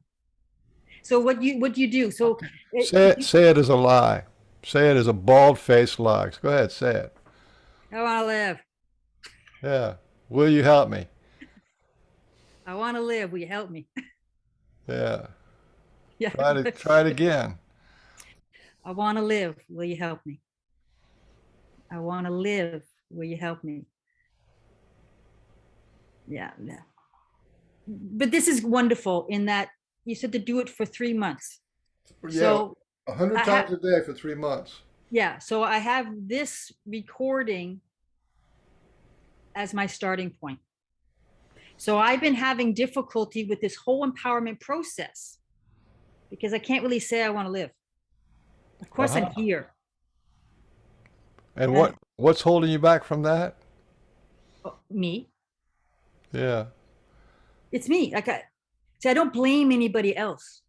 So what do you do? So Say it as a lie. Say it as a bald-faced lie. Go ahead, say it. I want to live. Yeah. Will you help me? I want to live. Will you help me? Yeah. Yeah. Try it again. I want to live. Will you help me? I want to live. Will you help me? Yeah. Yeah. But this is wonderful in that you said to do it for 3 months. Yeah, So a hundred I have, times a day for 3 months. yeah. So I have this recording as my starting point. So I've been having difficulty with this whole empowerment process because I can't really say I want to live. Of course, I'm Uh-huh. here. And Uh, what's holding you back from that? Me. Yeah. It's me. Like see, I don't blame anybody else.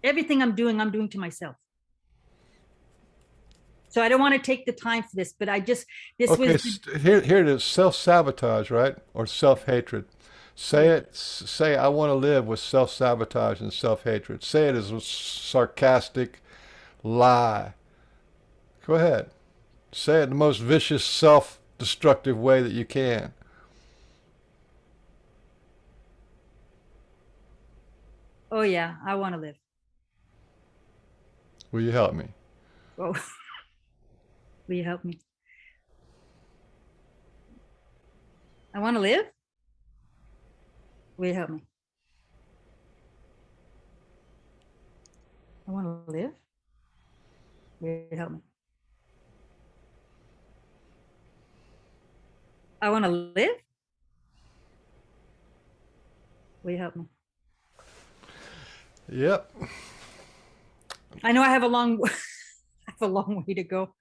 Everything I'm doing to myself. So I don't want to take the time for this, but this Okay, was, here it is, self-sabotage, right? Or self-hatred. Say yeah. it, say I want to live with self-sabotage and self-hatred. Say it as a sarcastic lie. Go ahead. Say it in the most vicious, self-destructive way that you can. Oh yeah, I want to live. Will you help me? Oh, will you help me? I want to live. Will you help me? I want to live. Will you help me? I want to live. Will you help me? Yep. I know I have a long, I have a long way to go.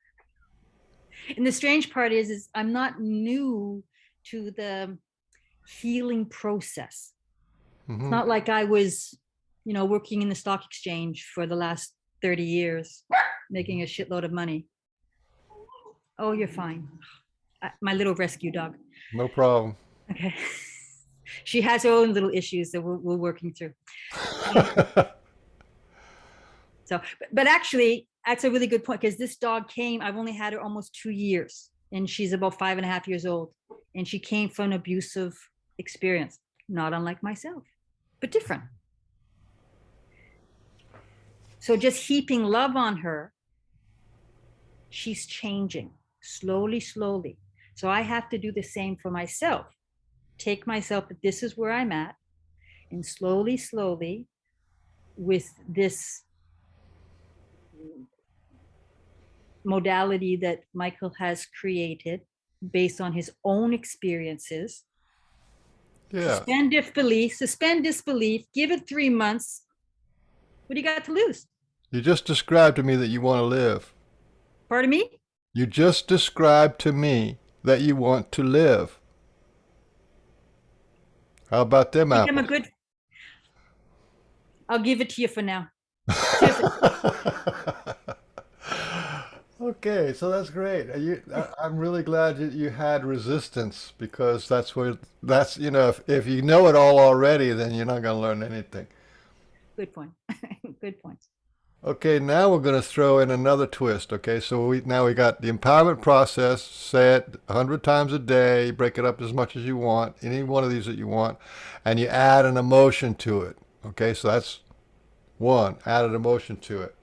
And the strange part is I'm not new to the healing process. It's not like I was, working in the stock exchange for the last 30 years, making a shitload of money. Oh, you're fine. My little rescue dog. No problem. Okay. She has her own little issues that we're working through. So, but actually, that's a really good point, because this dog came, I've only had her almost 2 years, and she's about 5.5 years old. And she came from an abusive experience, not unlike myself, but different. So just heaping love on her, she's changing slowly, slowly. So I have to do the same for myself. Take myself, this is where I'm at, and slowly, slowly, with this modality that Michael has created based on his own experiences. Yeah. Suspend disbelief, give it 3 months. What do you got to lose? You just described to me that you want to live. Pardon me? You just described to me that you want to live. How about them I think apples? I'll give it to you for now. Okay, so that's great. I'm really glad that you had resistance, because if you know it all already, then you're not going to learn anything. Good point. Good point. Okay, now we're going to throw in another twist. Okay, so we got the empowerment process. Say it 100 times a day. Break it up as much as you want, any one of these that you want, and you add an emotion to it. Okay, so that's one. Add an emotion to it.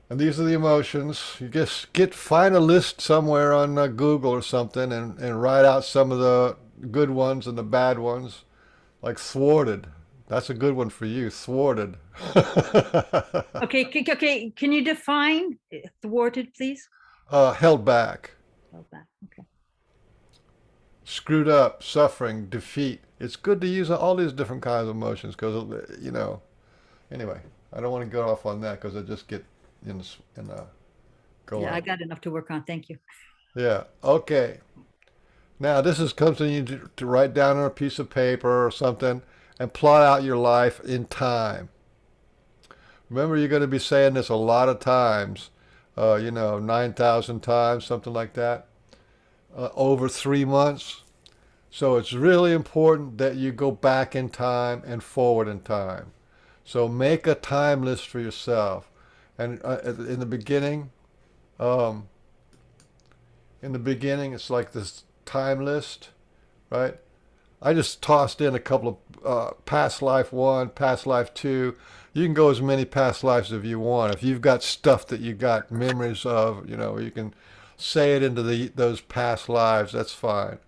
And these are the emotions. You just find a list somewhere on Google or something, and write out some of the good ones and the bad ones, like thwarted. That's a good one for you, thwarted. Okay, can you define thwarted, please? Held back. Held back, okay. Screwed up, suffering, defeat. It's good to use all these different kinds of emotions, because, anyway, I don't want to go off on that, because I just get go Yeah, on. I got enough to work on. Thank you. Yeah, okay. Now, this is something you need to write down on a piece of paper or something, and plot out your life in time. Remember, you're going to be saying this a lot of times, 9,000 times, something like that, over 3 months. So it's really important that you go back in time and forward in time. So make a time list for yourself. And in the beginning, it's like this time list, right? I just tossed in a couple of past life 1, past life 2. You can go as many past lives as you want. If you've got stuff that you got memories of, you can say it into those past lives. That's fine.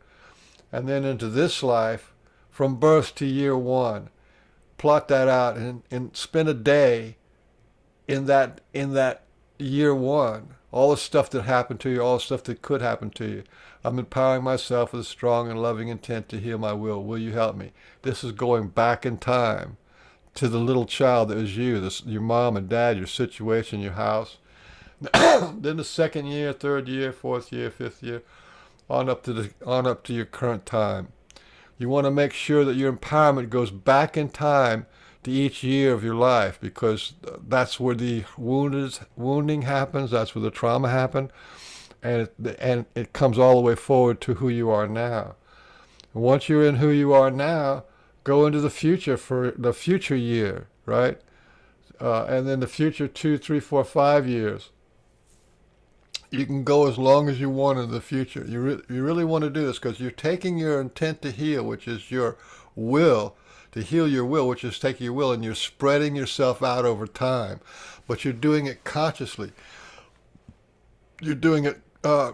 And then into this life, from birth to year 1, plot that out, and spend a day in that year 1. All the stuff that happened to you, all the stuff that could happen to you. I'm empowering myself with a strong and loving intent to heal my will. Will you help me? This is going back in time to the little child that was you, your mom and dad, your situation, your house. Then the 2nd year, 3rd year, 4th year, 5th year, on up to your current time. You want to make sure that your empowerment goes back in time to each year of your life, because that's where the wounding happens. That's where the trauma happened. And it comes all the way forward to who you are now. And once you're in who you are now, go into the future for the future year, right? And then the future 2, 3, 4, 5 years. You can go as long as you want in the future. You really want to do this, because you're taking your intent to heal, which is your will, to heal your will, which is taking your will, and you're spreading yourself out over time. But you're doing it consciously. You're doing it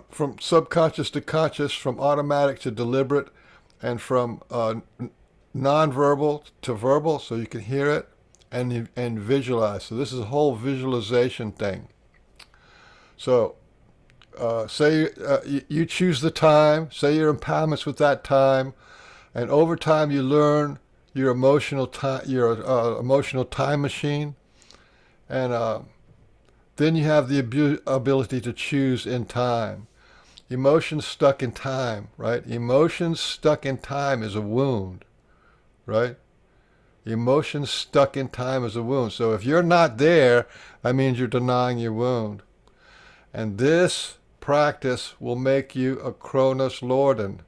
from subconscious to conscious, from automatic to deliberate, and from non-verbal to verbal, so you can hear it and visualize. So this is a whole visualization thing. So say you choose the time, say your empowerments with that time, and over time you learn your emotional time machine, and Then you have the ability to choose in time. Emotions stuck in time, right? Emotions stuck in time is a wound, right? Emotions stuck in time is a wound. So if you're not there, that means you're denying your wound. And this practice will make you a Cronus Lorden.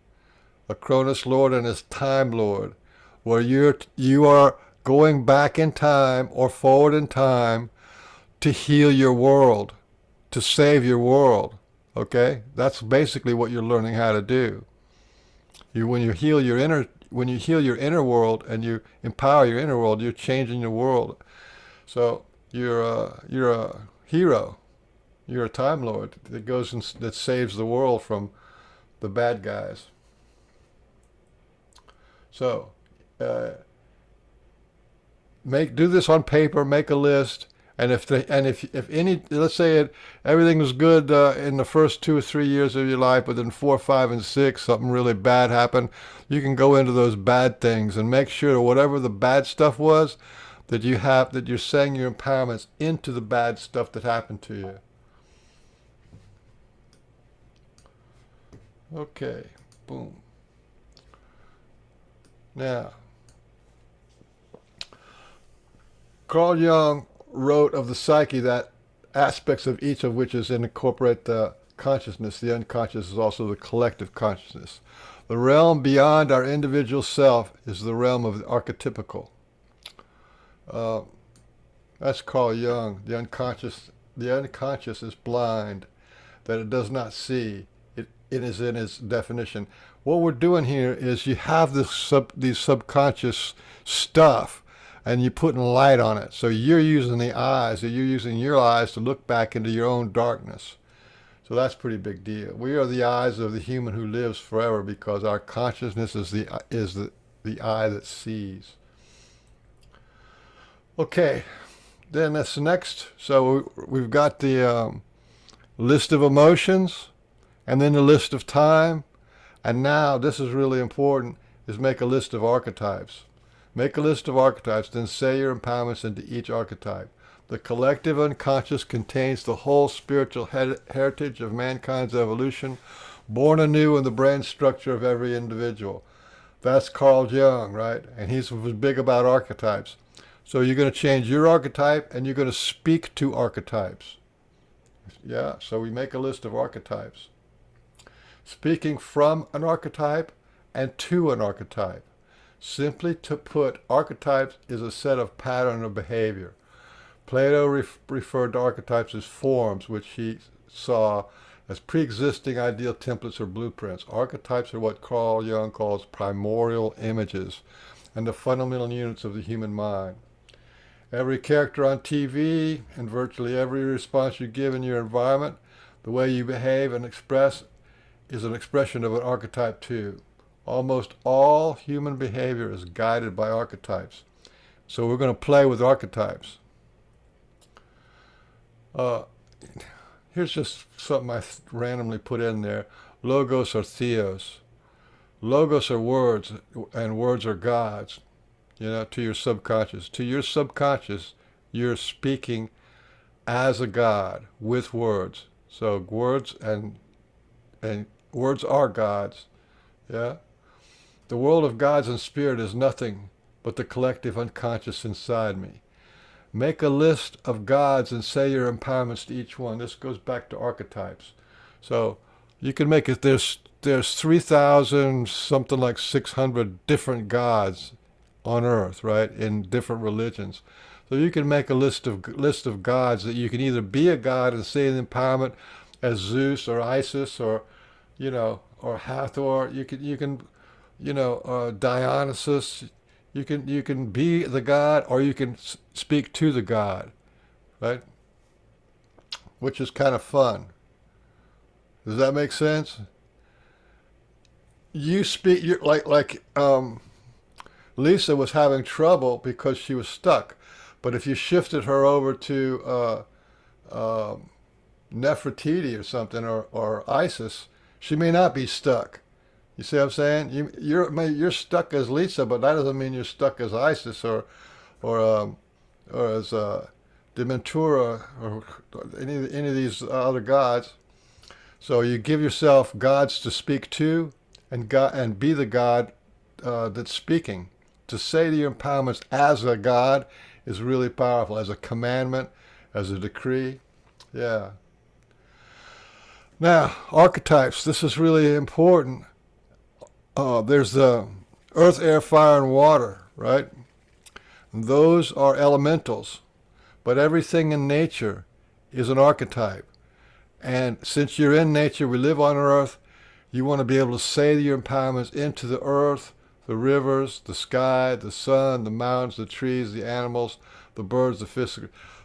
A Cronus Lorden is Time Lord, where you are going back in time or forward in time to heal your world, to save your world. Okay? That's basically what you're learning how to do. When you heal your inner world and you empower your inner world, you're changing the world. So you're a hero. You're a Time Lord that that saves the world from the bad guys. So do this on paper. Make a list. And if any, let's say everything was good in the first 2 or 3 years of your life, but then 4, 5, and 6, something really bad happened, you can go into those bad things and make sure that whatever the bad stuff was, that you're saying your empowerments into the bad stuff that happened to you. Okay, boom. Now, Carl Jung wrote of the psyche that aspects of each of which is incorporate the consciousness. The unconscious is also the collective consciousness. The realm beyond our individual self is the realm of the archetypical. That's Carl Jung. The unconscious is blind, that it does not see. It is in its definition. What we're doing here is you have these subconscious stuff, and you're putting light on it. So you're using the eyes, or you're using your eyes to look back into your own darkness. So that's a pretty big deal. We are the eyes of the human who lives forever, because our consciousness is the eye that sees. Okay, then that's the next. So we've got the list of emotions, and then the list of time, and now this is really important, is make a list of archetypes. Make a list of archetypes, then say your empowerments into each archetype. The collective unconscious contains the whole spiritual heritage of mankind's evolution, born anew in the brain structure of every individual. That's Carl Jung, right? And he was big about archetypes. So you're going to change your archetype, and you're going to speak to archetypes. Yeah, so we make a list of archetypes. Speaking from an archetype and to an archetype. Simply to put, archetypes is a set of pattern of behavior. Plato referred to archetypes as forms, which he saw as pre-existing ideal templates or blueprints. Archetypes are what Carl Jung calls primordial images and the fundamental units of the human mind. Every character on TV and virtually every response you give in your environment, the way you behave and express, is an expression of an archetype too. Almost all human behavior is guided by archetypes. So we're going to play with archetypes. Here's just something I randomly put in there. Logos or theos. Logos are words, and words are gods, to your subconscious. To your subconscious, you're speaking as a god with words. So words and words are gods. Yeah? The world of gods and spirit is nothing but the collective unconscious inside me. Make a list of gods and say your empowerments to each one. This goes back to archetypes. So you can make it, there's 3,000, something like 600 different gods on earth, right, in different religions. So you can make a list of gods that you can either be a god and say the empowerment as Zeus or Isis or Hathor. You can Dionysus. You can be the god, or you can speak to the god, right? Which is kind of fun. Does that make sense? You speak. You're like Lisa was having trouble because she was stuck, but if you shifted her over to Nefertiti or something, or Isis, she may not be stuck. You see what I'm saying? You're stuck as Lisa, but that doesn't mean you're stuck as Isis or as the Mentura or any of these other gods. So you give yourself gods to speak to, and be the God that's speaking. To say to your empowerments as a God is really powerful, as a commandment, as a decree. Yeah. Now, archetypes. This is really important. There's the earth, air, fire, and water, right? Those are elementals, but everything in nature is an archetype. And since you're in nature, we live on earth, you want to be able to say your empowerments into the earth, the rivers, the sky, the sun, the mountains, the trees, the animals, the birds, the fish.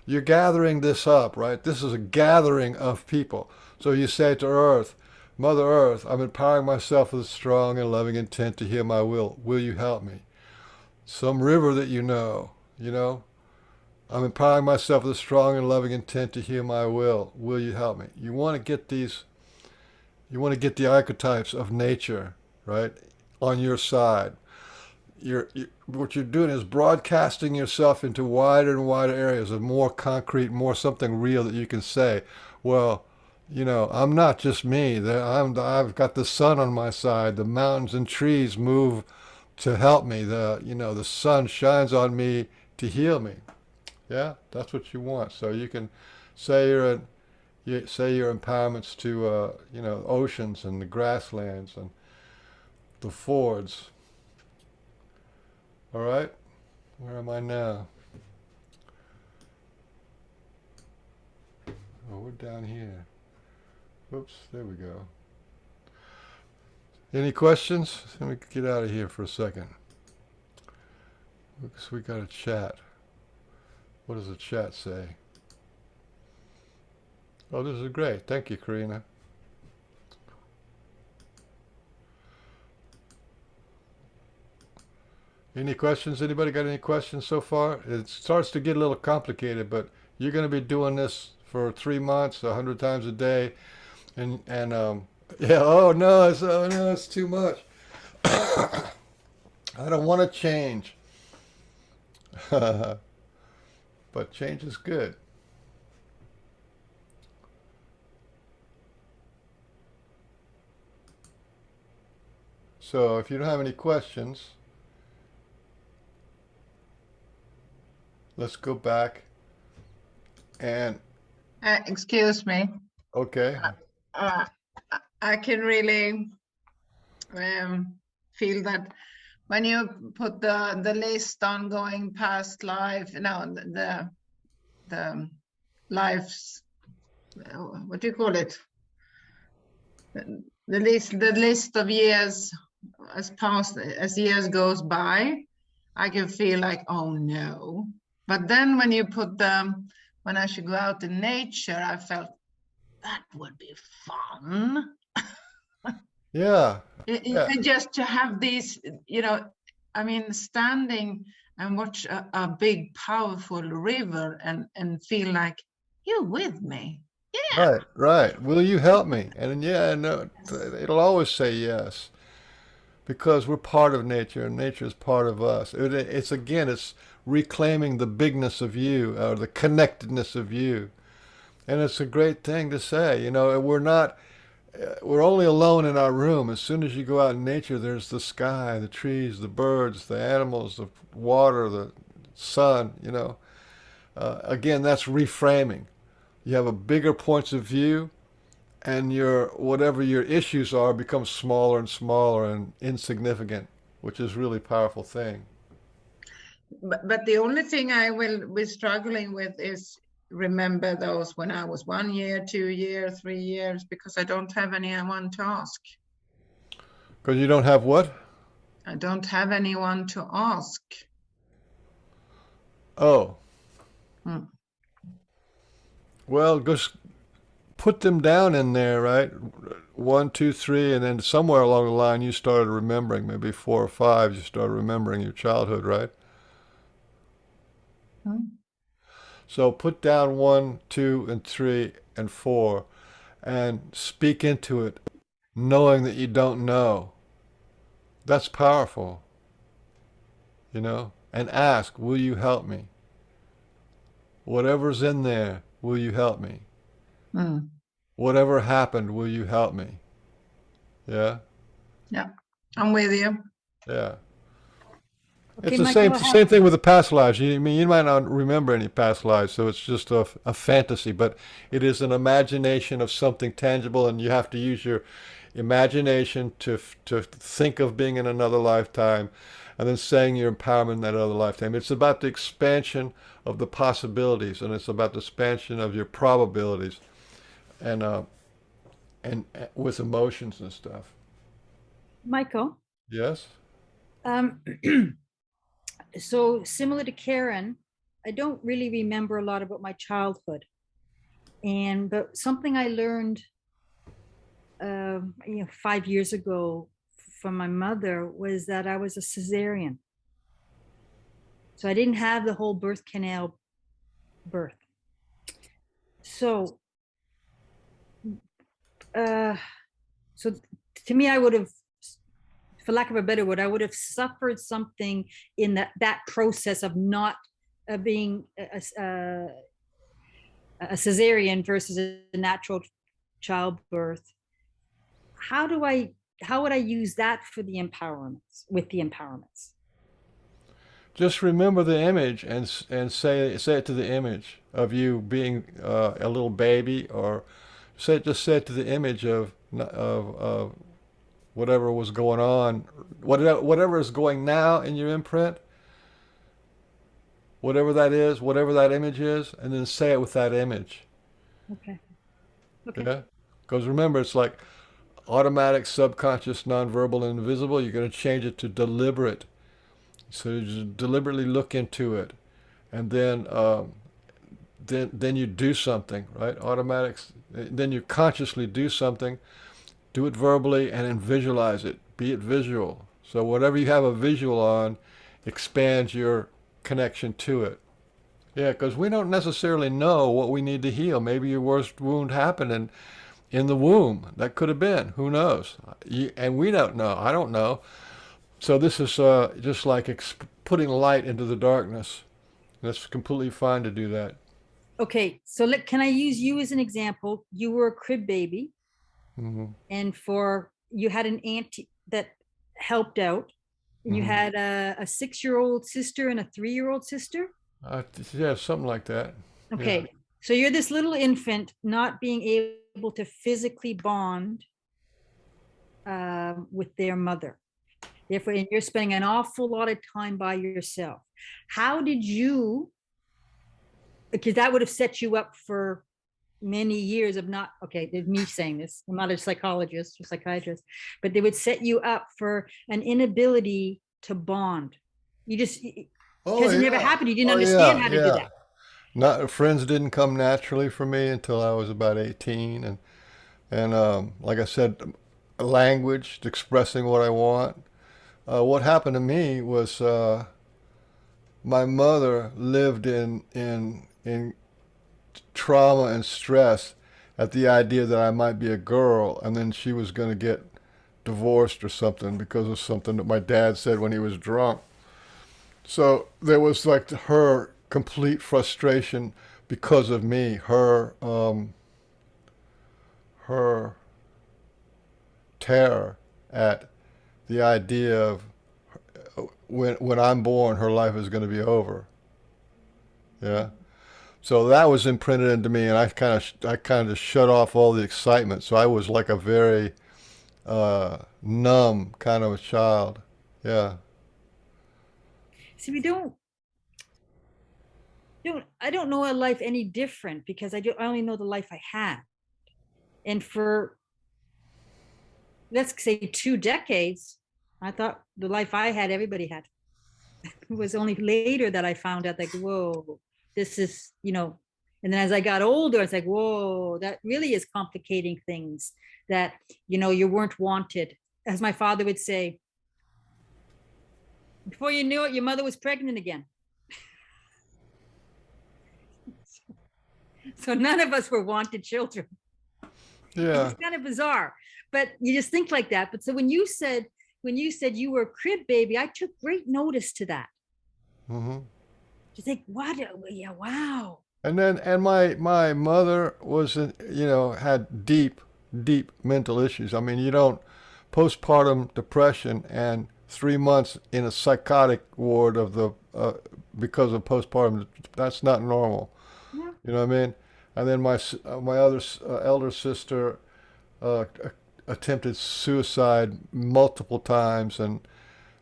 You're gathering this up, right? This is a gathering of people. So you say to earth, Mother Earth, I'm empowering myself with a strong and loving intent to heal my will. Will you help me? Some river that you know, I'm empowering myself with a strong and loving intent to heal my will. Will you help me? You want to get the archetypes of nature, right, on your side. What you're doing is broadcasting yourself into wider and wider areas of more concrete, more something real that you can say. Well, I'm not just me. I've got the sun on my side. The mountains and trees move to help me. The sun shines on me to heal me. Yeah, that's what you want. So you can say your empowerments to oceans and the grasslands and the fords. All right, where am I now? Oh, we're down here. Oops, there we go. Any questions? Let me get out of here for a second. Because we got a chat. What does the chat say? Oh, this is great. Thank you, Karina. Any questions? Anybody got any questions so far? It starts to get a little complicated, but you're going to be doing this for 3 months, 100 times a day, and yeah. Oh no, it's too much. I don't want to change, but change is good. So if you don't have any questions, let's go back and Excuse me. okay. Uh, I can really feel that when you put the list on going past life, the lives, what do you call it? The list of years as years goes by, I can feel like, oh no. But then when you put when I should go out in nature, I felt that would be fun. Yeah. Just to have these, standing and watch a big, powerful river and feel like you're with me. Yeah. Right. Will you help me? And yeah, no, it'll always say yes because we're part of nature and nature is part of us. It's reclaiming the bigness of you or the connectedness of you. And it's a great thing to say. We're only alone in our room. As soon as you go out in nature, there's the sky, the trees, the birds, the animals, the water, the sun, Again, that's reframing. You have a bigger points of view, and whatever your issues are becomes smaller and smaller and insignificant, which is really powerful thing. But the only thing I will be struggling with is remember those when I was 1 year, 2 years, 3 years, because I don't have anyone to ask. Because you don't have what? I don't have anyone to ask. Oh. Well, just put them down in there, right? 1, 2, 3, and then somewhere along the line you started remembering, maybe 4 or 5, you started remembering your childhood, right? So put down 1, 2, and 3, and 4, and speak into it, knowing that you don't know. That's powerful, and ask, will you help me? Whatever's in there, will you help me? Mm. Whatever happened, will you help me? Yeah? Yeah, I'm with you. Yeah. Okay, It's the Michael, same thing with the past lives. I mean, you might not remember any past lives, so it's just a fantasy, but it is an imagination of something tangible, and you have to use your imagination to think of being in another lifetime, and then saying your empowerment in that other lifetime. It's about the expansion of the possibilities, and it's about the expansion of your probabilities, and with emotions and stuff. Michael, Yes. um, so similar to Karen, I don't really remember a lot about my childhood. But something I learned, 5 years ago from my mother was that I was a cesarean. So I didn't have the whole birth canal birth. So, uh, so to me, I would have, for lack of a better word, I would have suffered something in that process of not being a cesarean versus a natural childbirth. How do I? How would I use that for the empowerments with the empowerments? Just remember the image and say it to the image of you being a little baby, or say it to the image of whatever was going on, whatever is going now in your imprint, whatever that image is, and then say it with that image. Okay. Okay. Yeah, because remember, it's like automatic, subconscious, nonverbal, and invisible. You're going to change it to deliberate. So you just deliberately look into it, and then you do something, right? Automatics. Then you consciously do something. Do it verbally and then visualize it. Be it visual. So whatever you have a visual on, expands your connection to it. Yeah, because we don't necessarily know what we need to heal. Maybe your worst wound happened in the womb. That could have been. Who knows? And we don't know. I don't know. So this is just like putting light into the darkness. That's completely fine to do that. Okay. So can I use you as an example? You were a crib baby, Hmm. and you had an auntie that helped out, and you Hmm. had a 6-year-old sister and a 3-year-old sister. Yeah, something like that. Yeah. Okay. So you're this little infant not being able to physically bond with their mother. Therefore, and you're spending an awful lot of time by yourself. How did you, because that would have set you up for many years of not, okay, there's me saying this, I'm not a psychologist or psychiatrist, but they would set you up for an inability to bond. You just, Oh because it never yeah. happened. You didn't Oh understand yeah. how to do Yeah. that. Not friends didn't come naturally for me until I was about 18, and like I said, language, expressing what I want. What happened to me was my mother lived in trauma and stress at the idea that I might be a girl, and then she was going to get divorced or something because of something that my dad said when he was drunk. So there was like her complete frustration because of me, her terror at the idea of when I'm born, her life is going to be over. Yeah. So that was imprinted into me, and I kind of just shut off all the excitement. So I was like a very numb kind of a child. Yeah. See, I don't know a life any different because I only know the life I had. And for, let's say, 2 decades, I thought the life I had, everybody had. It was only later that I found out, like, whoa, this is, and then as I got older, it's like, whoa, that really is complicating things, that, you weren't wanted. As my father would say, before you knew it, your mother was pregnant again. So none of us were wanted children. Yeah. It's kind of bizarre, but you just think like that. But so when you said you were a crib baby, I took great notice to that. Hmm. To think, what? Yeah, wow. And my mother was had deep mental issues. I mean, you don't postpartum depression and 3 months in a psychotic ward of the because of postpartum. That's not normal. Yeah. You know what I mean? And then my other elder sister uh, attempted suicide multiple times, and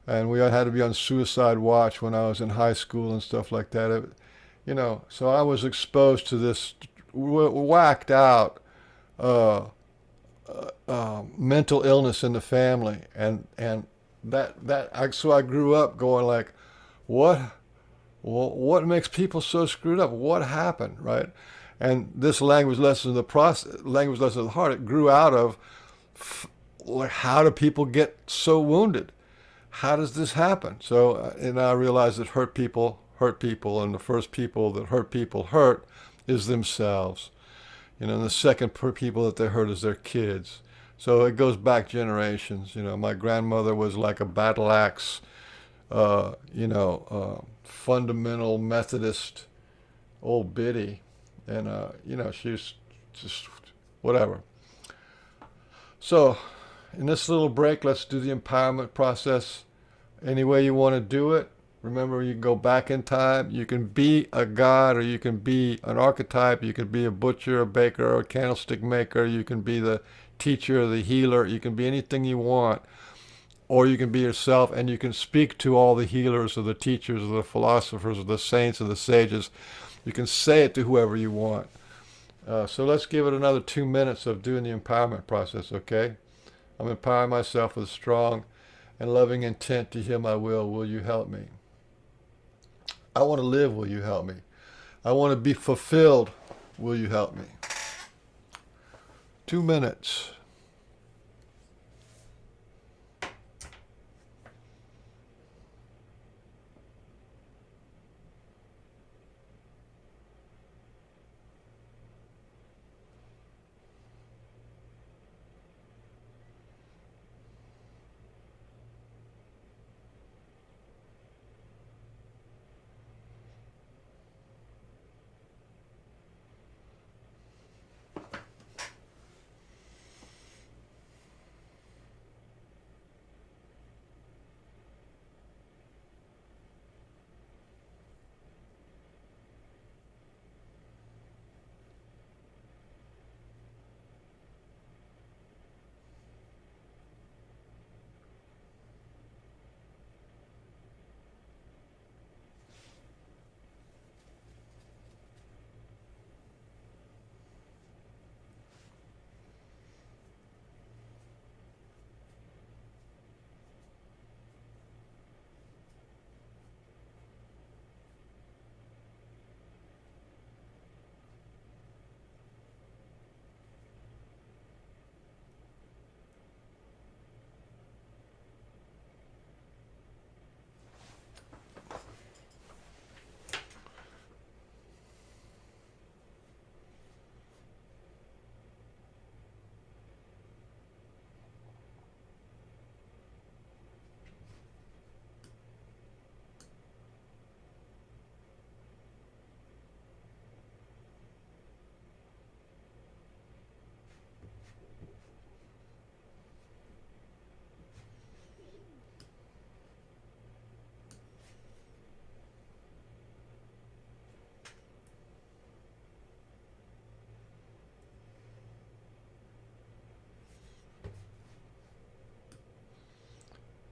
we had to be on suicide watch when I was in high school and stuff like that. So I was exposed to this whacked out mental illness in the family, and so I grew up going like, what what makes people so screwed up? What happened, right? And this language lesson of the process, language lesson of the heart, it grew out of like, how do people get so wounded? How does this happen? So, and I realized that hurt people, and the first people that hurt is themselves. And the second people that they hurt is their kids. So it goes back generations. My grandmother was like a battle axe, fundamental Methodist old biddy, and she's just whatever. So, in this little break, let's do the empowerment process any way you want to do it. Remember, you can go back in time. You can be a god, or you can be an archetype. You can be a butcher, a baker, or a candlestick maker. You can be the teacher, the healer. You can be anything you want. Or you can be yourself, and you can speak to all the healers or the teachers or the philosophers or the saints or the sages. You can say it to whoever you want. So let's give it another 2 minutes of doing the empowerment process, okay? I'm empowering myself with strong and loving intent to heal my will. Will you help me? I want to live. Will you help me? I want to be fulfilled. Will you help me? 2 minutes.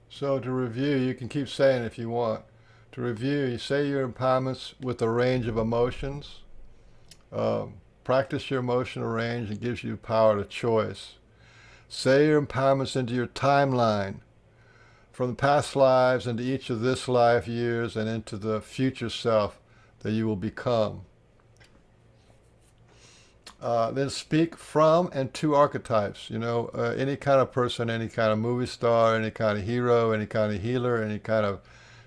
So to review, you can keep saying if you want. To review, you say your empowerments with a range of emotions. Practice your emotional range and gives you power to choice. Say your empowerments into your timeline from the past lives into each of this life years and into the future self that you will become. Then speak from and to archetypes. Any kind of person, any kind of movie star, any kind of hero, any kind of healer, any kind of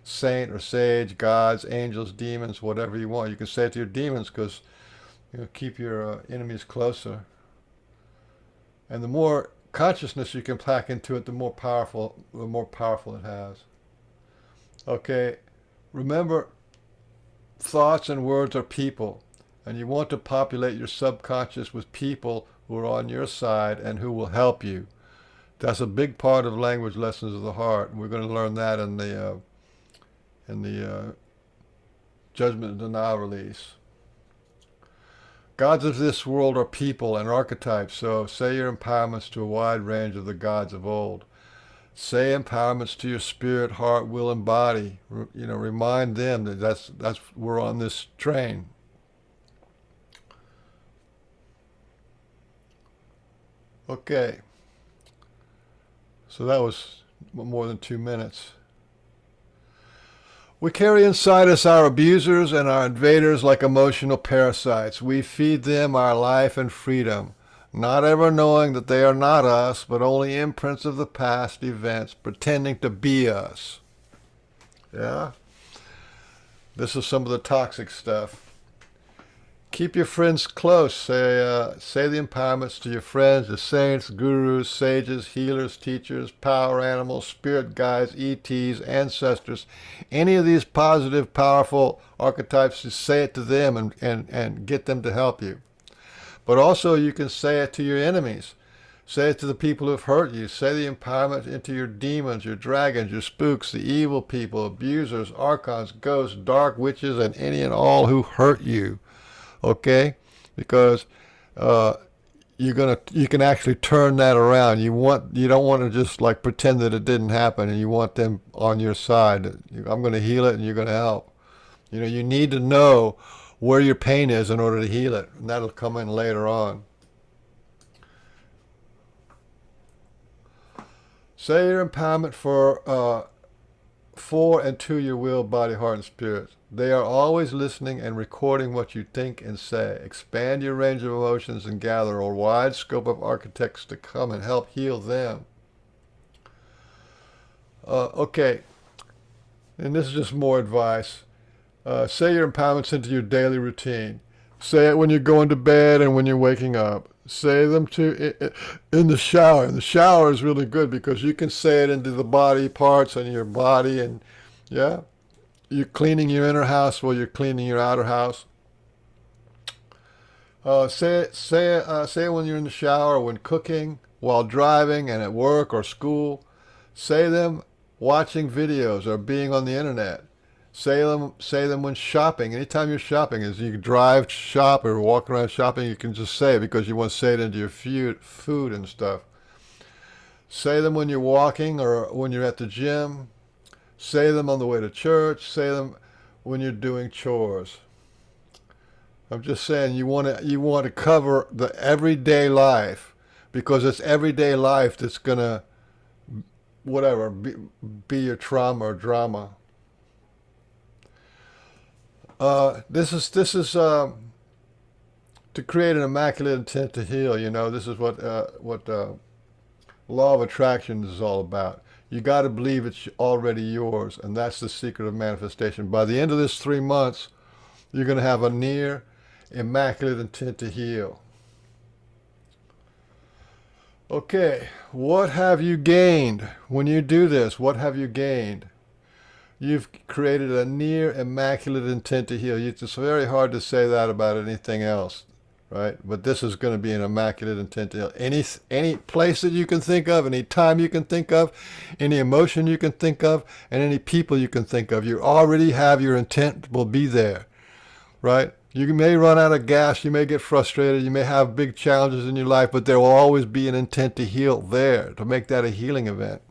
saint or sage, gods, angels, demons, whatever you want. You can say it to your demons because keep your enemies closer. And the more consciousness you can pack into it, the more powerful it has. Okay, remember, thoughts and words are people, And you want to populate your subconscious with people who are on your side and who will help you. That's a big part of language lessons of the heart. And we're going to learn that in the judgment and denial release. Gods of this world are people and archetypes. So say your empowerments to a wide range of the gods of old. Say empowerments to your spirit, heart, will, and body. Remind them that that's we're on this train. Okay. So that was more than 2 minutes. We carry inside us our abusers and our invaders like emotional parasites. We feed them our life and freedom, not ever knowing that they are not us, but only imprints of the past events, pretending to be us. Yeah? This is some of the toxic stuff. Keep your friends close. Say the empowerments to your friends, the saints, gurus, sages, healers, teachers, power animals, spirit guides, ETs, ancestors. Any of these positive, powerful archetypes, just say it to them and get them to help you. But also you can say it to your enemies. Say it to the people who have hurt you. Say the empowerment into your demons, your dragons, your spooks, the evil people, abusers, archons, ghosts, dark witches, and any and all who hurt you. Okay, because you can actually turn that around. You don't want to just like pretend that it didn't happen, and you want them on your side. I'm going to heal it, and you're going to help. You need to know where your pain is in order to heal it, and that'll come in later on. Say your empowerment for and to your will, body, heart, and spirit. They are always listening and recording what you think and say. Expand your range of emotions and gather a wide scope of architects to come and help heal them. Okay, and this is just more advice. Say your empowerments into your daily routine. Say it when you're going to bed and when you're waking up. Say them in the shower. And the shower is really good because you can say it into the body parts and your body, and yeah. You're cleaning your inner house while you're cleaning your outer house. Say it when you're in the shower, when cooking, while driving, and at work or school. Say them watching videos or being on the internet. Say them when shopping. Anytime you're shopping, as you drive, shop, or walk around shopping, you can just say it because you want to say it into your food and stuff. Say them when you're walking or when you're at the gym. Say them on the way to church. Say them when you're doing chores. I'm just saying you want to cover the everyday life, because it's everyday life that's gonna be your trauma or drama. This is to create an immaculate intent to heal. This is what law of attraction is all about. You got to believe it's already yours, and that's the secret of manifestation. By the end of this 3 months, you're going to have a near immaculate intent to heal. Okay, what have you gained when you do this? What have you gained? You've created a near immaculate intent to heal. It's very hard to say that about anything else, right? But this is going to be an immaculate intent to heal. Any place that you can think of, any time you can think of, any emotion you can think of, and any people you can think of, you already have your intent will be there, right? You may run out of gas, you may get frustrated, you may have big challenges in your life, but there will always be an intent to heal there, to make that a healing event.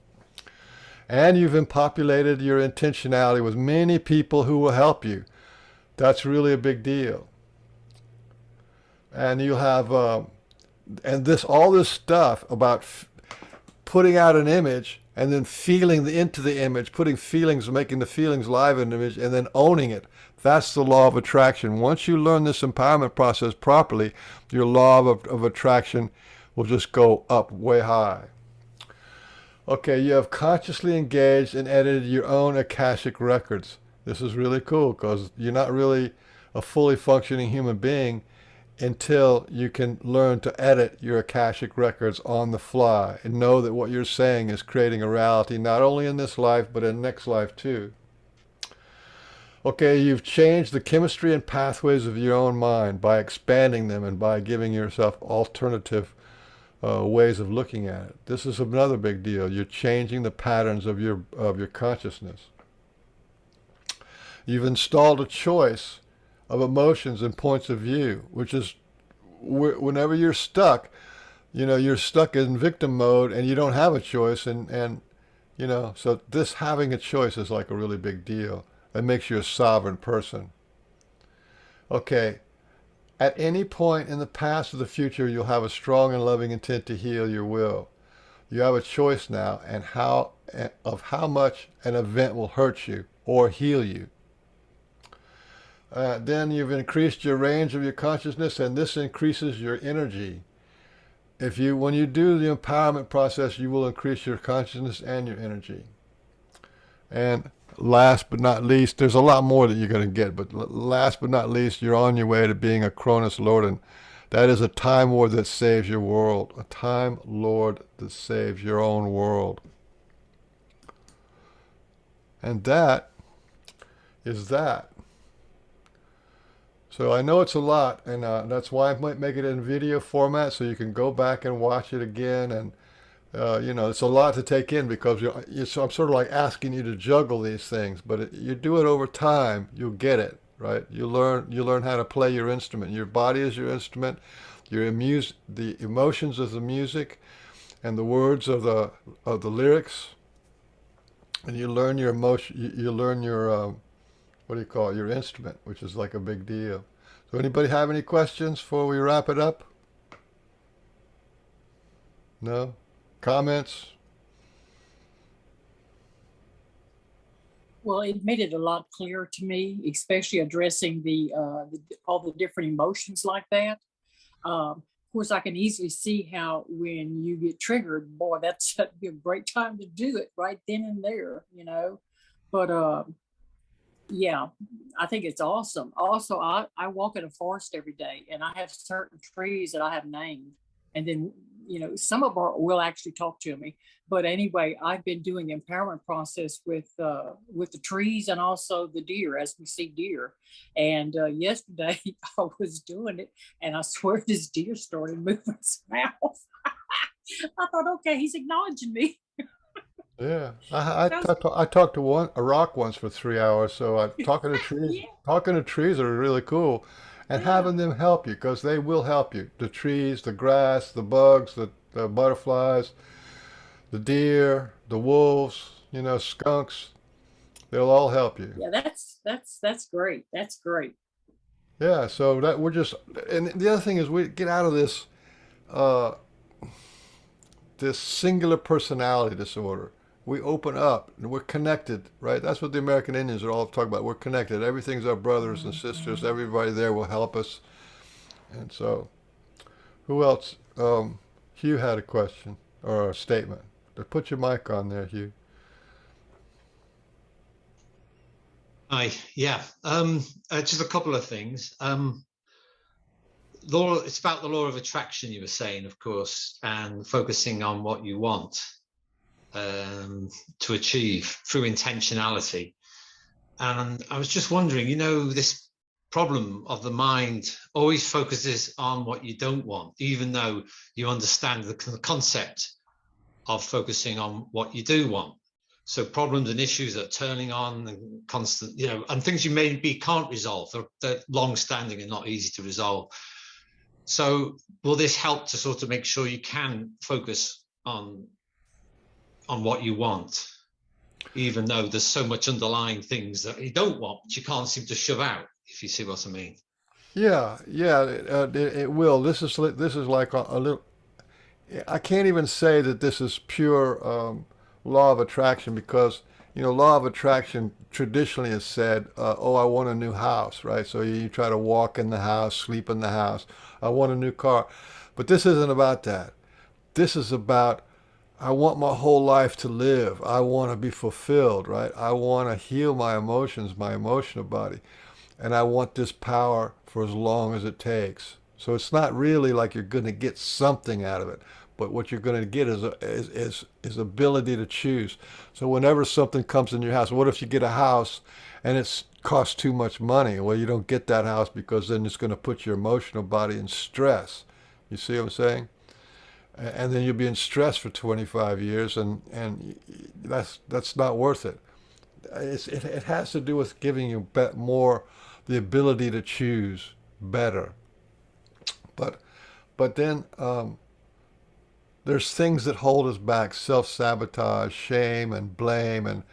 And you've populated your intentionality with many people who will help you. That's really a big deal. And you'll have, all this stuff about putting out an image and then feeling into the image, putting feelings, making the feelings live in the image, and then owning it. That's the law of attraction. Once you learn this empowerment process properly, your law of attraction will just go up way high. Okay, you have consciously engaged and edited your own Akashic records. This is really cool because you're not really a fully functioning human being until you can learn to edit your Akashic records on the fly and know that what you're saying is creating a reality not only in this life but in next life too. Okay, you've changed the chemistry and pathways of your own mind by expanding them and by giving yourself alternative ways of looking at it. This is another big deal. You're changing the patterns of your consciousness. You've installed a choice of emotions and points of view, which is whenever you're stuck, you're stuck in victim mode and you don't have a choice. So this having a choice is like a really big deal. It makes you a sovereign person. Okay, at any point in the past or the future, you'll have a strong and loving intent to heal your will. You have a choice now and of how much an event will hurt you or heal you. Then you've increased your range of your consciousness, and this increases your energy. When you do the empowerment process, you will increase your consciousness and your energy. And last but not least, there's a lot more that you're going to get, but last but not least, you're on your way to being a Cronus Lord, and that is a Time Lord that saves your world. A Time Lord that saves your own world. And that is that. So I know it's a lot, and that's why I might make it in video format so you can go back and watch it again. And it's a lot to take in because so I'm sort of like asking you to juggle these things, but you do it over time, you'll get it, right? You learn how to play your instrument. Your body is your instrument. The emotions of the music, and the words of the lyrics, and you learn your emotion. You learn your what do you call it? Your instrument, which is like a big deal. So anybody have any questions before we wrap it up? No? Comments? Well, it made it a lot clearer to me, especially addressing all the different emotions like that. Of course, I can easily see how when you get triggered, boy, that'd be a great time to do it right then and there, But yeah, I think it's awesome. Also, I walk in a forest every day, and I have certain trees that I have named. And then, some of them will actually talk to me. But anyway, I've been doing the empowerment process with the trees and also the deer, as we see deer. And yesterday I was doing it, and I swear this deer started moving its mouth. I thought, okay, he's acknowledging me. Yeah, I talked to a rock once for 3 hours. So Yeah, talking to trees are really cool, and yeah. having them help you because they will help you. The trees, the grass, the bugs, the butterflies, the deer, the wolves, skunks. They'll all help you. Yeah, that's great. That's great. Yeah. So that and the other thing is we get out of uh, this singular personality disorder. We open up and we're connected, right? That's what the American Indians are all talking about. We're connected. Everything's our brothers and sisters. Everybody there will help us. And so, who else? Hugh had a question or a statement. Put your mic on there, Hugh. Hi, yeah. Just a couple of things. It's about the law of attraction you were saying, of course, and focusing on what you want to achieve through intentionality. And I was just wondering, this problem of the mind always focuses on what you don't want, even though you understand the concept of focusing on what you do want. So problems and issues are turning on and constant, and things you maybe can't resolve. They're long-standing and not easy to resolve. So will this help to sort of make sure you can focus on what you want, even though there's so much underlying things that you don't want, but you can't seem to shove out, if you see what I mean? Yeah, yeah, it will. This is like a little. I can't even say that this is pure law of attraction because law of attraction traditionally has said, "Oh, I want a new house," right? So you try to walk in the house, sleep in the house. I want a new car, but this isn't about that. This is about I want my whole life to live. I want to be fulfilled, right? I want to heal my emotions, my emotional body, and I want this power for as long as it takes. So it's not really like you're going to get something out of it, but what you're going to get is ability to choose. So whenever something comes in your house, what if you get a house and it's costs too much money? Well, you don't get that house because then it's going to put your emotional body in stress. You see what I'm saying? And then you'll be in stress for 25 years, and that's not worth it. It has to do with giving you more the ability to choose better. But then there's things that hold us back: self-sabotage, shame, and blame,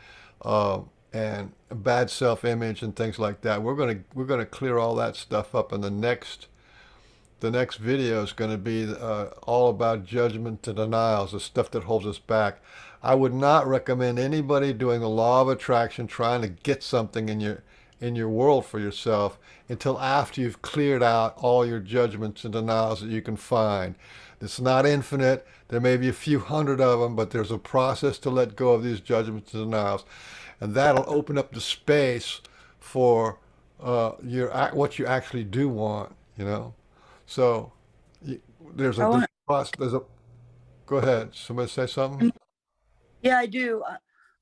and bad self-image and things like that. We're gonna clear all that stuff up in the next video is going to be all about judgment and denials, the stuff that holds us back. I would not recommend anybody doing the law of attraction, trying to get something in your world for yourself until after you've cleared out all your judgments and denials that you can find. It's not infinite. There may be a few hundred of them, but there's a process to let go of these judgments and denials, and that'll open up the space for what you actually do want. You know. So there's I a want process. Go ahead. Somebody say something. Yeah, I do.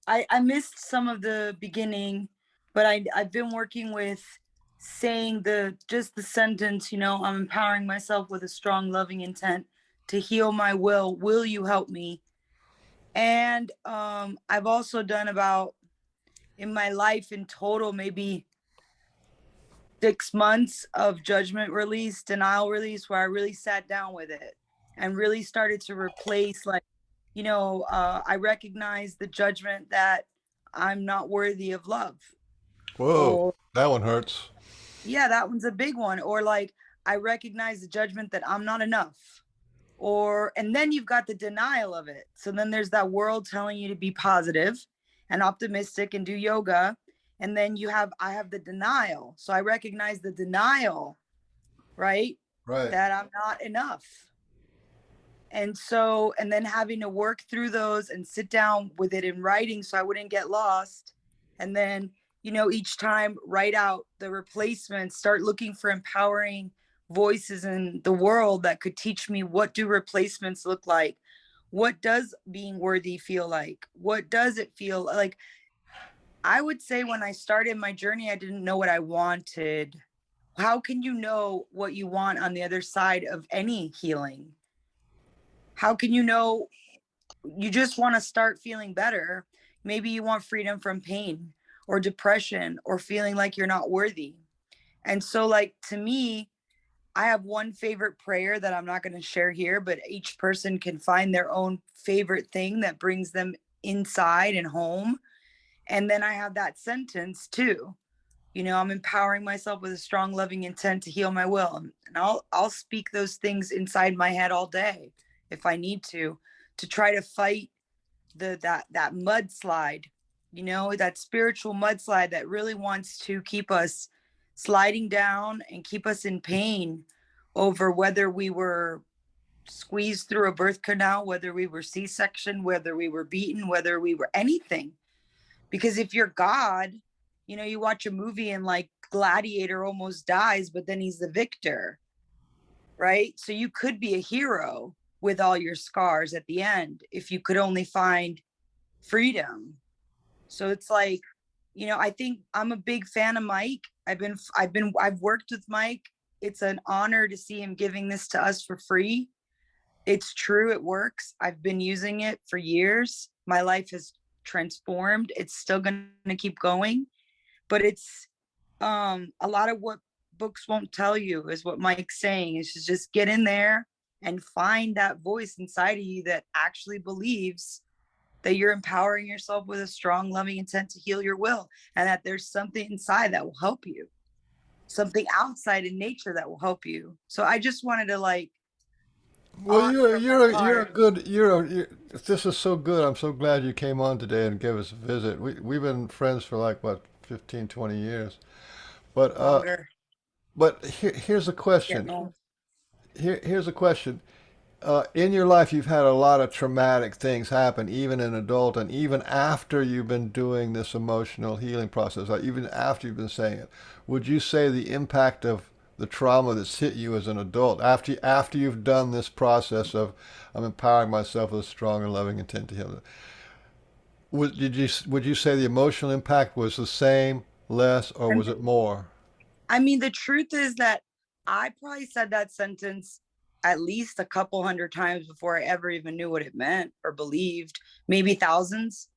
I missed some of the beginning, but I've been working with saying just the sentence, I'm empowering myself with a strong, loving intent to heal my will. Will you help me? And I've also done about in my life in total, maybe 6 months of judgment release, denial release, where I really sat down with it and really started to replace, like, I recognize the judgment that I'm not worthy of love. Whoa, Or, that one hurts. yeah, that one's a big one. Or, like, I recognize the judgment that I'm not enough. And then you've got the denial of it. So then there's that world telling you to be positive and optimistic and do yoga. And then I have the denial. So I recognize the denial, right? Right. That I'm not enough. And then having to work through those and sit down with it in writing so I wouldn't get lost. And then, each time write out the replacements, start looking for empowering voices in the world that could teach me, what do replacements look like? What does being worthy feel like? What does it feel like? I would say when I started my journey, I didn't know what I wanted. How can you know what you want on the other side of any healing? How can you know? You just want to start feeling better. Maybe you want freedom from pain or depression or feeling like you're not worthy. And so, like, to me, I have one favorite prayer that I'm not going to share here, but each person can find their own favorite thing that brings them inside and home. And then I have that sentence too. I'm empowering myself with a strong, loving intent to heal my will. And I'll speak those things inside my head all day if I need to try to fight that mudslide, that spiritual mudslide that really wants to keep us sliding down and keep us in pain over whether we were squeezed through a birth canal, whether we were C-section, whether we were beaten, whether we were anything. Because if you're God, you watch a movie and, like, Gladiator almost dies, but then he's the victor, right? So you could be a hero with all your scars at the end if you could only find freedom. So it's like, I think I'm a big fan of Mike. I've worked with Mike. It's an honor to see him giving this to us for free. It's true, it works. I've been using it for years. My life has transformed. It's still going to keep going, but it's a lot of what books won't tell you is what Mike's saying is just get in there and find that voice inside of you that actually believes that you're empowering yourself with a strong, loving intent to heal your will, and that there's something inside that will help you, something outside in nature that will help you. So I just wanted to, like, Well, this is so good. I'm so glad you came on today and gave us a visit. We've been friends for like what 15, 20 years. But longer. Here's a question. Yeah, no. Here's a question. In your life, you've had a lot of traumatic things happen, even in adult, and even after you've been doing this emotional healing process, even after you've been saying it. Would you say the impact of the trauma that's hit you as an adult after you've done this process of I'm empowering myself with a strong and loving intent to heal. Would you say the emotional impact was the same, less, or was it more? I mean, the truth is that I probably said that sentence at least a couple hundred times before I ever even knew what it meant or believed, maybe thousands.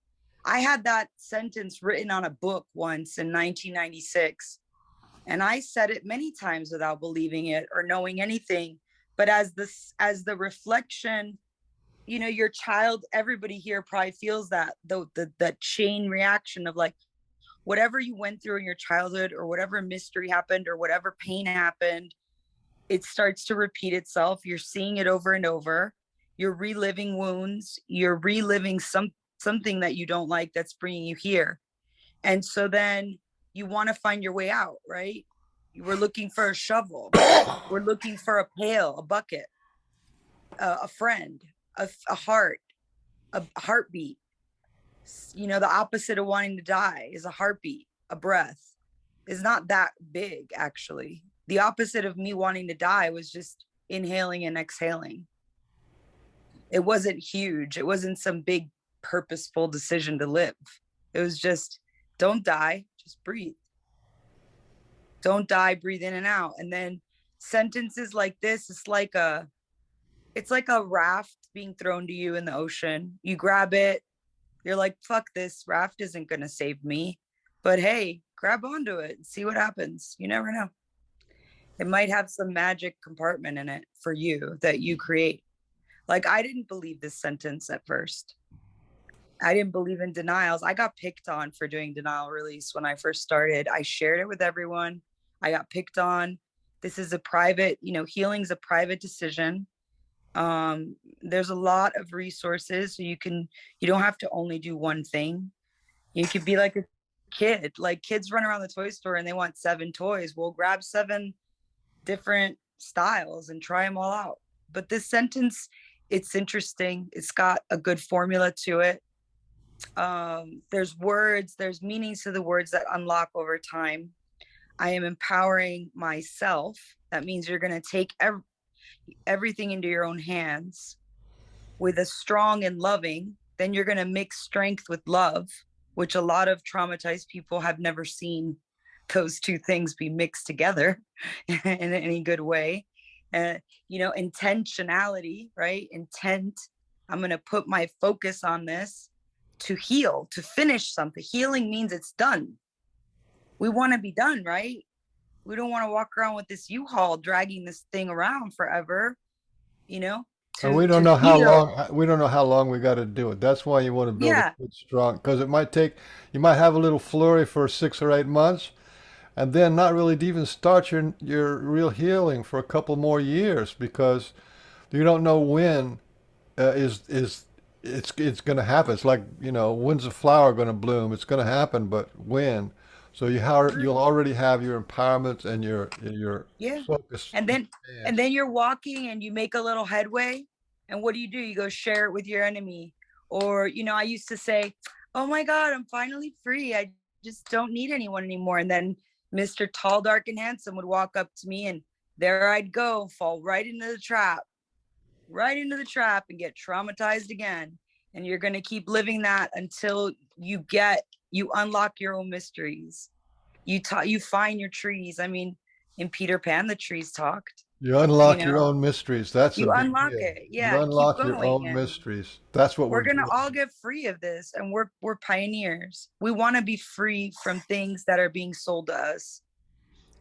I had that sentence written on a book once in 1996, and I said it many times without believing it or knowing anything. But as the reflection, you know, your child, everybody here probably feels that the chain reaction of like, whatever you went through in your childhood or whatever mystery happened or whatever pain happened, it starts to repeat itself. You're seeing it over and over. You're reliving wounds. You're reliving something that you don't like that's bringing you here. And so then you want to find your way out, right? We're looking for a shovel. We're looking for a pail, a bucket, a friend, a heart, a heartbeat. You know, the opposite of wanting to die is a heartbeat. A breath is not that big, actually. The opposite of me wanting to die was just inhaling and exhaling. It wasn't huge. It wasn't some big purposeful decision to live. It was just, don't die, just breathe. Don't die, breathe in and out. And then sentences like this, it's like a raft being thrown to you in the ocean. You grab it, you're like, fuck, this raft isn't going to save me. But hey, grab onto it and see what happens. You never know. It might have some magic compartment in it for you that you create. Like, I didn't believe this sentence at first. I didn't believe in denials. I got picked on for doing denial release when I first started. I shared it with everyone. I got picked on. This is a private, you know, healing's a private decision. There's a lot of resources, so you don't have to only do one thing. You could be like a kid. Like, kids run around the toy store and they want 7 toys. Well, grab 7 different styles and try them all out. But this sentence, it's interesting. It's got a good formula to it. There's words, there's meanings to the words that unlock over time. I am empowering myself. That means you're going to take everything into your own hands with a strong and loving. Then you're going to mix strength with love, which a lot of traumatized people have never seen those two things be mixed together in any good way. You know, intentionality, right? Intent. I'm going to put my focus on this to heal, to finish something. Healing means it's done. We want to be done, right? We don't want to walk around with this U-Haul dragging this thing around forever, you know? And we don't know how heal. long we don't know how long we got to do it. That's why you want to build Yeah. it good strong, because it might take, you might have a little flurry for 6 or 8 months, and then not really even start your real healing for a couple more years, because you don't know when it's going to happen. It's like, you know, when's a flower going to bloom? It's going to happen, but when? So you'll already have your empowerment and your Yeah. focus. And then you're walking and you make a little headway. And what do? You go share it with your enemy. Or, you know, I used to say, oh my God, I'm finally free. I just don't need anyone anymore. And then Mr. Tall, Dark, and Handsome would walk up to me, and there I'd go, fall right into the trap and get traumatized again. And you're going to keep living that until you unlock your own mysteries. You find your trees. I mean, in Peter Pan, the trees talked. You unlock your own mysteries. That's You a big unlock deal. it. You Yeah, unlock keep your going. own And mysteries. That's what we're we're gonna doing. all get free of this, and we're pioneers. We want to be free from things that are being sold to us.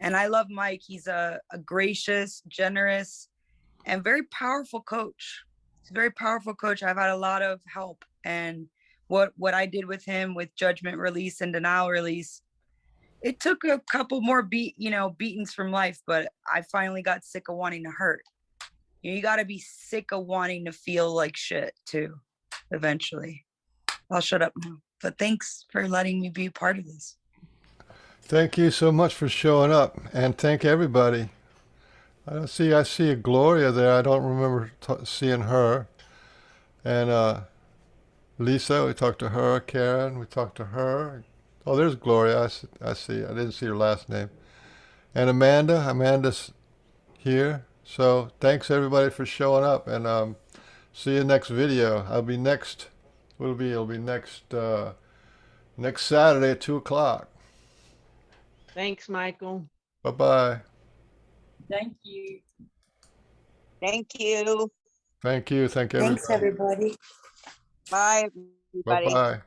And I love Mike. He's a gracious, generous, and very powerful coach. He's a very powerful coach. I've had a lot of help, and what I did with him with judgment release and denial release, it took a couple more beatings from life, but I finally got sick of wanting to hurt. You got to be sick of wanting to feel like shit too, eventually. I'll shut up now. But thanks for letting me be a part of this. Thank you so much for showing up, and thank everybody. I see a Gloria there. I don't remember seeing her. And Lisa, we talked to her. Karen, we talked to her. Oh, there's Gloria. I see. I didn't see her last name. And Amanda's here. So thanks everybody for showing up, and see you next video. I'll be next. It'll be next Saturday at 2 o'clock. Thanks, Michael. Bye bye. Thank you. Thank you. Thank you. Thank Thanks, everybody. everybody. Bye, Bye everybody. bye.